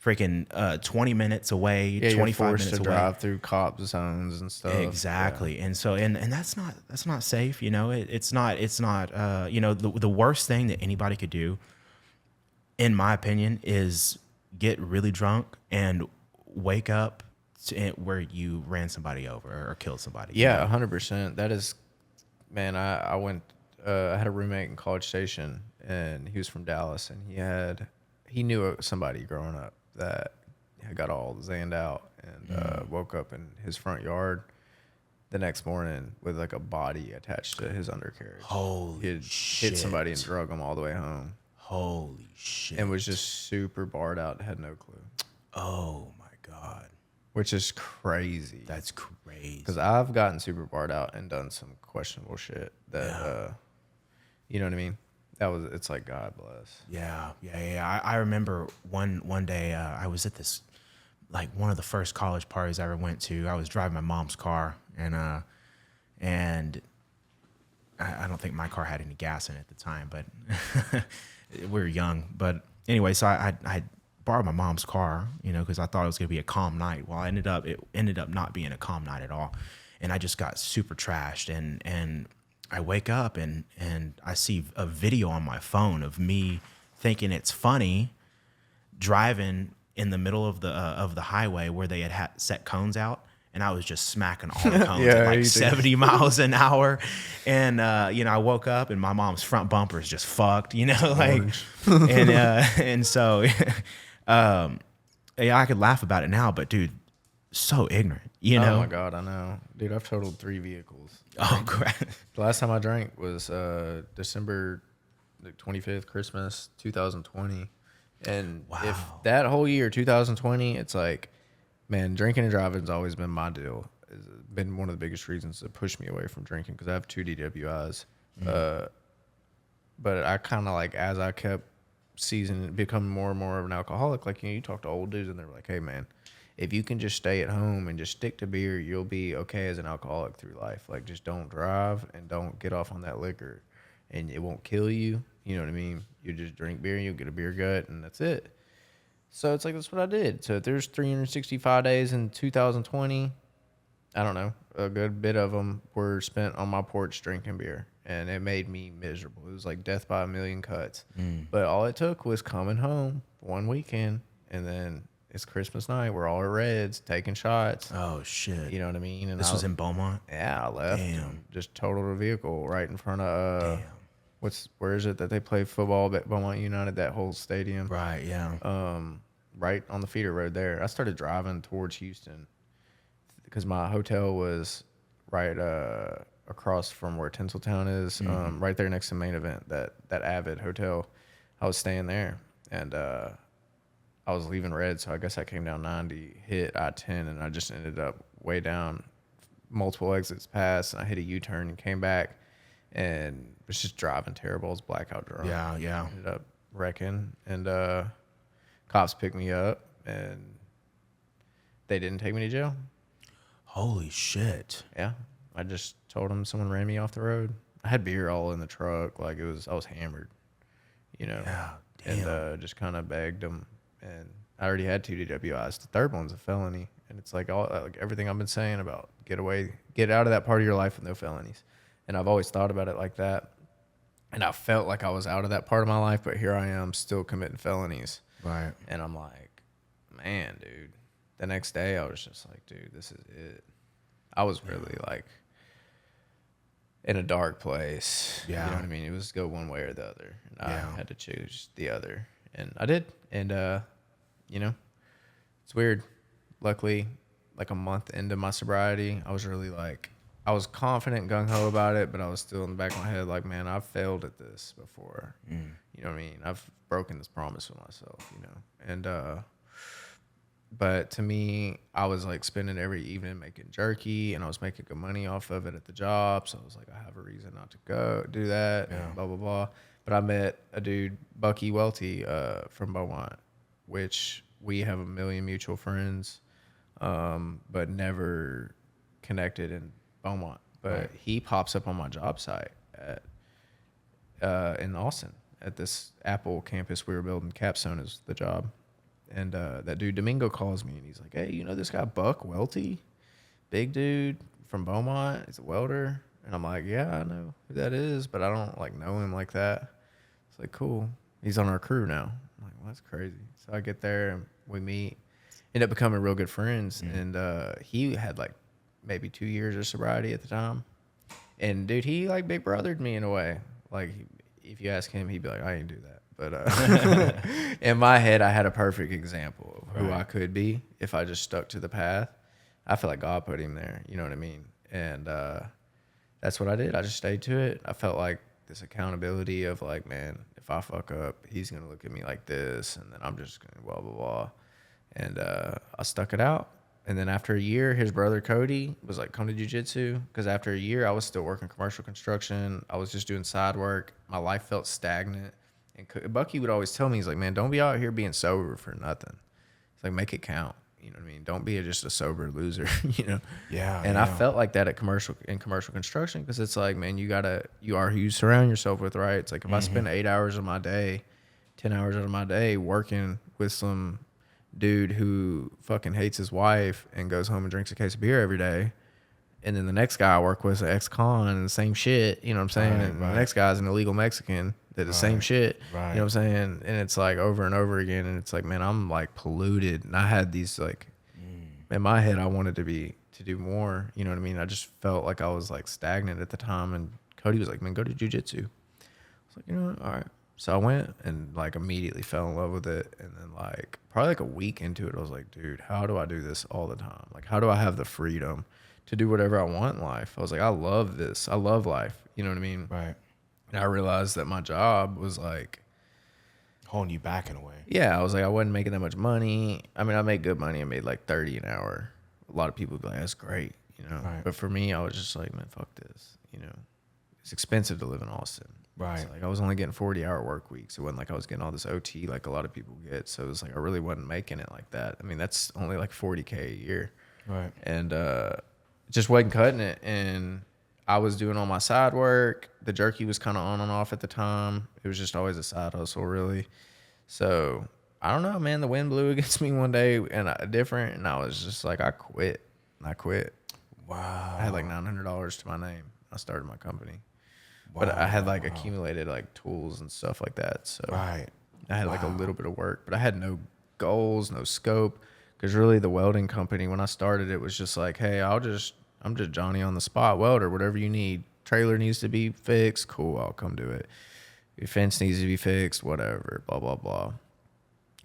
freaking 20 minutes away, 25 minutes to away. drive through cop zones and stuff. Exactly. And so and that's not safe, it's not the worst thing that anybody could do, in my opinion, is get really drunk and wake up to where you ran somebody over or killed somebody. Yeah, 100%. That is, man, I went I had a roommate in College Station, and he was from Dallas, and he knew somebody growing up that had got all zanned out and woke up in his front yard the next morning with like a body attached to his undercarriage. Holy He had shit. hit somebody and drug him all the way home, Holy shit. and was just super barred out, had no clue, Oh my God. which is crazy. That's crazy. Because I've gotten super barred out and done some questionable shit that You know what I mean? It's like, God bless. Yeah. I remember one day I was at this, like one of the first college parties I ever went to. I was driving my mom's car, and I don't think my car had any gas in it at the time, but we were young. But anyway, so I borrowed my mom's car, because I thought it was going to be a calm night. Well, it ended up not being a calm night at all. And I just got super trashed. And I wake up and I see a video on my phone of me thinking it's funny driving in the middle of the highway where they had set cones out. And I was just smacking all the cones at like 70 miles an hour. And, I woke up and my mom's front bumper is just fucked, and so, I could laugh about it now, but dude, so ignorant, Oh my God, I know. Dude, I've totaled 3 vehicles. Oh, crap. The last time I drank was December 25th, Christmas, 2020. And Wow. if that whole year, 2020, it's like, man, drinking and driving has always been my deal. It's been one of the biggest reasons that pushed me away from drinking because I have 2 DWIs. But I kind of like, as I kept becoming more and more of an alcoholic, like, you talk to old dudes and they're like, hey, man, if you can just stay at home and just stick to beer, you'll be okay as an alcoholic through life. Like, just don't drive and don't get off on that liquor and it won't kill you. You know what I mean? You just drink beer and you'll get a beer gut and that's it. So it's like, that's what I did. So if there's 365 days in 2020, I don't know, a good bit of them were spent on my porch drinking beer. And it made me miserable. It was like death by a million cuts. But all it took was coming home one weekend. And then it's Christmas night. We're all at Reds taking shots. Oh, shit. You know what I mean? And This was in Beaumont? Yeah, I left. Damn. Just totaled a vehicle right in front of, where is it that they play football at Beaumont United, that whole stadium? Right, yeah. Right on the feeder road there. I started driving towards Houston because my hotel was right across from where Tinseltown is, right there next to Main Event, that Avid hotel. I was staying there, and I was leaving Red, so I guess I came down 90, hit I-10, and I just ended up way down, multiple exits past, and I hit a U-turn and came back, and was just driving terrible. I was blackout drunk. Yeah. Ended up wrecking, and cops picked me up, and they didn't take me to jail. Holy shit. Yeah. I just told them someone ran me off the road. I had beer all in the truck. Like, I was hammered, Yeah, damn. And just kind of begged them. And I already had 2 DWIs. The third one's a felony. And it's like everything I've been saying about get out of that part of your life with no felonies. And I've always thought about it like that. And I felt like I was out of that part of my life, but here I am still committing felonies. Right. And I'm like, man, dude. The next day, I was just like, dude, this is it. I was really like in a dark place. Yeah. You know what I mean? It was go one way or the other. And I Yeah. had to choose the other. And I did. And, it's weird. Luckily, like a month into my sobriety, I was really like, I was confident, gung-ho about it, but I was still in the back of my head like, man, I've failed at this before. You know what I mean? I've broken this promise with myself, And, but to me, I was like spending every evening making jerky, and I was making good money off of it at the job. So I was like, I have a reason not to go do that, and blah, blah, blah. But I met a dude, Bucky Welty, from Beaumont, which we have a million mutual friends, but never connected in Beaumont. But he pops up on my job site in Austin at this Apple campus we were building. Capstone is the job. And that dude Domingo calls me, and he's like, hey, this guy Buck Welty? Big dude from Beaumont. He's a welder. And I'm like, yeah, I know who that is, but I don't know him like that. It's like, cool. He's on our crew now. I'm like, well, that's crazy. So I get there, and we meet. End up becoming real good friends. And he had maybe 2 years of sobriety at the time. And dude, he big brothered me in a way. Like, if you ask him, he'd be like, I didn't do that. But in my head, I had a perfect example of who I could be if I just stuck to the path. I feel like God put him there. You know what I mean? And that's what I did. I just stayed to it. I felt like this accountability of man, if I fuck up, he's going to look at me like this, and then I'm just going to blah, blah, blah. And I stuck it out. And then after a year, his brother Cody was like, come to jiu-jitsu. Because after a year, I was still working commercial construction. I was just doing side work. My life felt stagnant. And Bucky would always tell me, he's like, man, don't be out here being sober for nothing. It's like, make it count. You know what I mean? Don't be just a sober loser, you know? Yeah. And I felt like that in commercial construction, because it's like, man, you are who you surround yourself with, right? It's like, if I spend 8 hours of my day, 10 hours of my day working with some dude who fucking hates his wife and goes home and drinks a case of beer every day, and then the next guy I work with is an ex-con and the same shit, you know what I'm saying? And the next guy's an illegal Mexican that the same shit, you know what I'm saying? And it's like over and over again, and it's like, man, I'm like polluted. And I had these like, in my head, I wanted to do more, you know what I mean? I just felt like I was like stagnant at the time, and Cody was like, man, go to jiu-jitsu. I was like, you know what? All right. So I went and like immediately fell in love with it. And then like probably like a week into it, I was like, dude, how do I do this all the time? Like, how do I have the freedom to do whatever I want in life? I was like, I love this. I love life. You know what I mean? Right. And I realized that my job was like holding you back in a way. Yeah. I was like, I wasn't making that much money. I mean, I made good money. I made like 30 an hour. A lot of people would be like, that's great. You know, but for me, I was just like, man, fuck this. You know, it's expensive to live in Austin. Right. So like I was only getting 40-hour work weeks. It wasn't like I was getting all this OT like a lot of people get. So it was like I really wasn't making it like that. I mean, that's only like $40K a year. Right. And just wasn't cutting it. And I was doing all my side work. The jerky was kind of on and off at the time. It was just always a side hustle, really. So I don't know, man. The wind blew against me one day and and I was just like, I quit. Wow. I had like $900 to my name. I started my company. But I had like accumulated like tools and stuff like that. So I had like a little bit of work, but I had no goals, no scope. Because really the welding company, when I started, it was just like, hey, I'm just Johnny on the spot welder, whatever you need. Trailer needs to be fixed. Cool, I'll come do it. Your fence needs to be fixed, whatever, blah, blah, blah.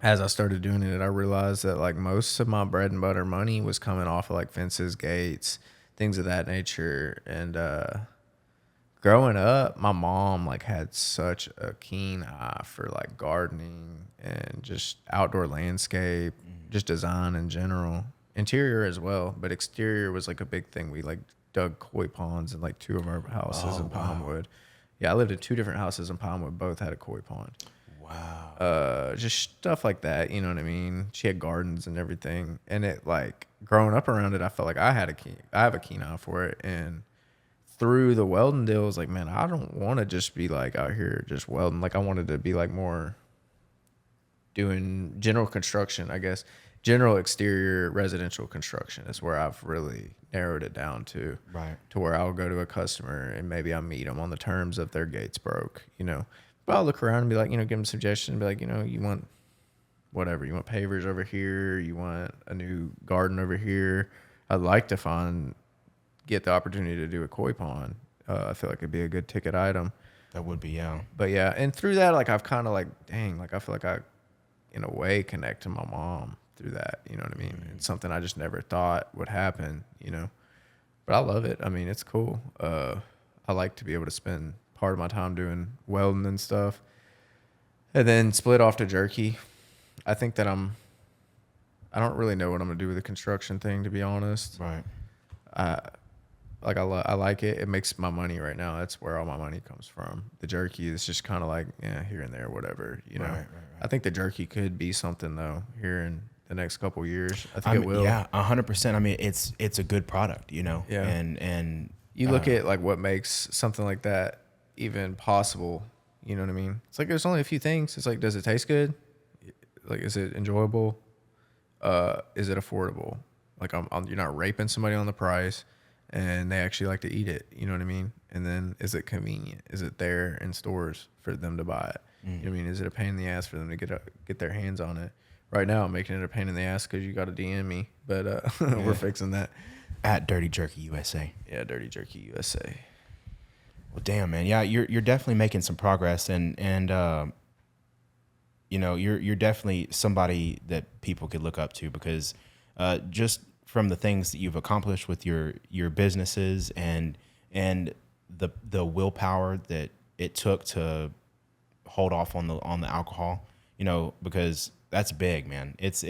As I started doing it, I realized that like most of my bread and butter money was coming off of like fences, gates, things of that nature. And, growing up, my mom like had such a keen eye for like gardening and just outdoor landscape, just design in general, interior as well, but exterior was like a big thing. We like dug koi ponds in like 2 of our houses in Pinewood. Yeah, I lived in 2 different houses in Pinewood. Both had a koi pond. Wow. Just stuff like that. You know what I mean? She had gardens and everything, and it like growing up around it, I felt like I have a keen eye for it. And through the welding deal, I was like, man, I don't want to just be like out here just welding. Like I wanted to be like more doing general construction, I guess. General exterior residential construction is where I've really narrowed it down to. Right. To where I'll go to a customer and maybe I meet them on the terms of their gates broke, you know. But I'll look around and be like, you know, give them suggestions, be like, you know, you want whatever. You want pavers over here. You want a new garden over here. I'd like to get the opportunity to do a koi pond. I feel like it'd be a good ticket item. That would be, yeah. But yeah, and through that, like I've kind of like, dang, like I feel like I, in a way, connect to my mom through that. You know what I mean? It's something I just never thought would happen, you know. But I love it. I mean, it's cool. I like to be able to spend part of my time doing welding and stuff, and then split off to jerky. I think that I don't really know what I'm gonna do with the construction thing, to be honest. Right. I like it. It makes my money right now. That's where all my money comes from. The jerky is just kind of like, yeah, here and there, whatever, you know. Right. I think the jerky could be something though here in the next couple years. I think it will. Yeah, 100%. I mean, it's a good product, you know. Yeah. And you look at like what makes something like that even possible. You know what I mean? It's like there's only a few things. It's like, does it taste good? Like, is it enjoyable? Is it affordable? Like, you're not raping somebody on the price, and they actually like to eat it. You know what I mean? And then, is it convenient? Is it there in stores for them to buy it? You know what I mean? Is it a pain in the ass for them to get their hands on it? Right now, I'm making it a pain in the ass because you got to DM me, but we're fixing that. At Dirty Jerky USA. Yeah, Dirty Jerky USA. Well, damn, man. Yeah, you're definitely making some progress, and you know, you're definitely somebody that people could look up to, because just from the things that you've accomplished with your businesses and the willpower that it took to hold off on the alcohol, you know, because that's big, man. It's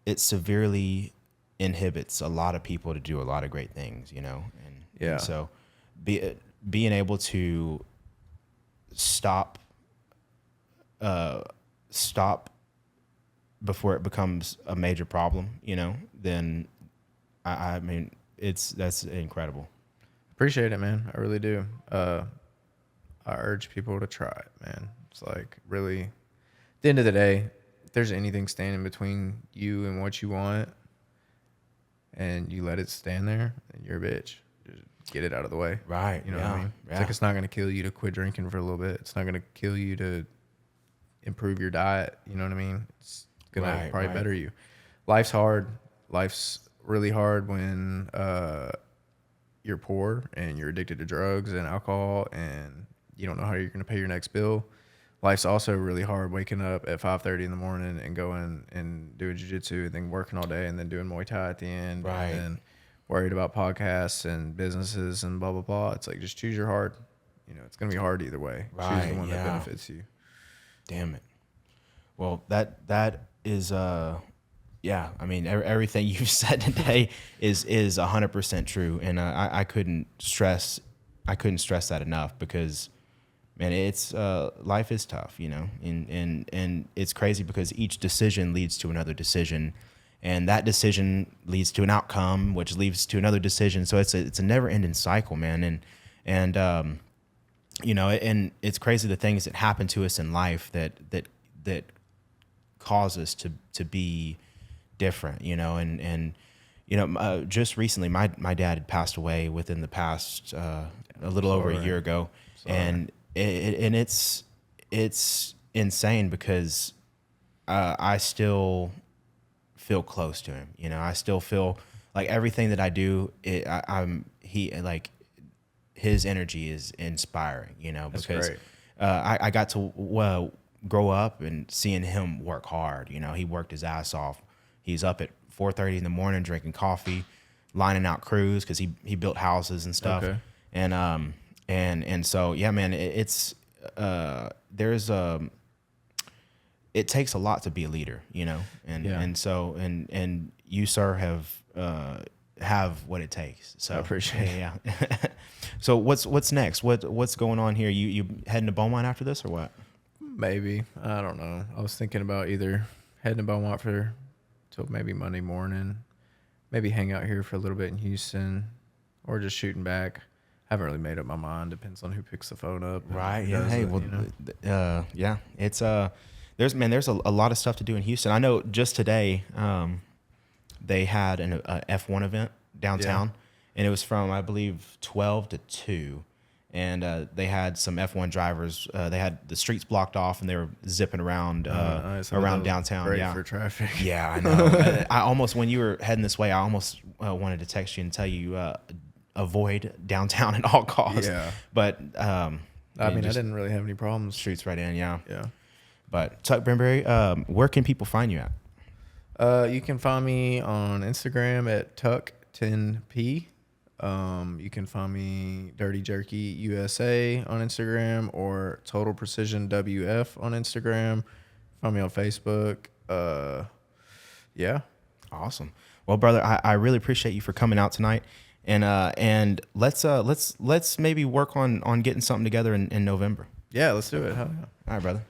it severely inhibits a lot of people to do a lot of great things, and so being able to stop before it becomes a major problem, then I mean, that's incredible. Appreciate it, man. I really do. I urge people to try it, man. It's like, really, at the end of the day, if there's anything standing between you and what you want and you let it stand there, then you're a bitch. Just get it out of the way. Right. You know what I mean? It's like, it's not going to kill you to quit drinking for a little bit. It's not going to kill you to improve your diet. You know what I mean? It's going to probably better you. Life's hard. Life's really hard when you're poor and you're addicted to drugs and alcohol and you don't know how you're going to pay your next bill. Life's also really hard waking up at 5:30 in the morning and going and doing jiu-jitsu and then working all day and then doing Muay Thai at the end. Right. And then worried about podcasts and businesses and blah, blah, blah. It's like, just choose your hard. It's going to be hard either way. Right. Choose the one that benefits you. Damn it. Well, that is, I mean, everything you've said today is 100% true. And I couldn't stress that enough because, man, it's life is tough, and it's crazy because each decision leads to another decision, and that decision leads to an outcome, which leads to another decision. So it's a never ending cycle, man. And and it's crazy the things that happen to us in life that cause us to be different, just recently my dad had passed away within the past a little over a year ago. Sorry. And it's insane because I still feel close to him. I still feel like everything that I do, his energy is inspiring. That's because great. I got to grow up and seeing him work hard. He worked his ass off. He's up at 4:30 in the morning drinking coffee, lining out crews because he built houses and stuff. Okay. And so, yeah, man, it takes a lot to be a leader, and so you, sir, have what it takes. So I appreciate it. Yeah. So what's next? What's going on here? You heading to Beaumont after this or what? Maybe. I don't know. I was thinking about either heading to Beaumont till maybe Monday morning, maybe hang out here for a little bit in Houston, or just shooting back. Haven't really made up my mind. Depends on who picks the phone up. Right. Yeah. Hey. Yeah. It's there's a lot of stuff to do in Houston. I know just today they had an F1 event downtown, and it was from, I believe, 12 to 2, and they had some F1 drivers. They had the streets blocked off, and they were zipping around around downtown. Great for traffic. Yeah, I know. I almost, when you were heading this way, I almost wanted to text you and tell you avoid downtown at all costs. Yeah. But I didn't really have any problems. Streets right in, yeah. Yeah. But Tuck Brimberry, where can people find you at? You can find me on Instagram at Tuck10P. You can find me Dirty Jerky USA on Instagram or Total Precision WF on Instagram. Find me on Facebook. Yeah. Awesome. Well, brother, I really appreciate you for coming out tonight. And let's maybe work on getting something together in November. Yeah, let's do it. All right, brother.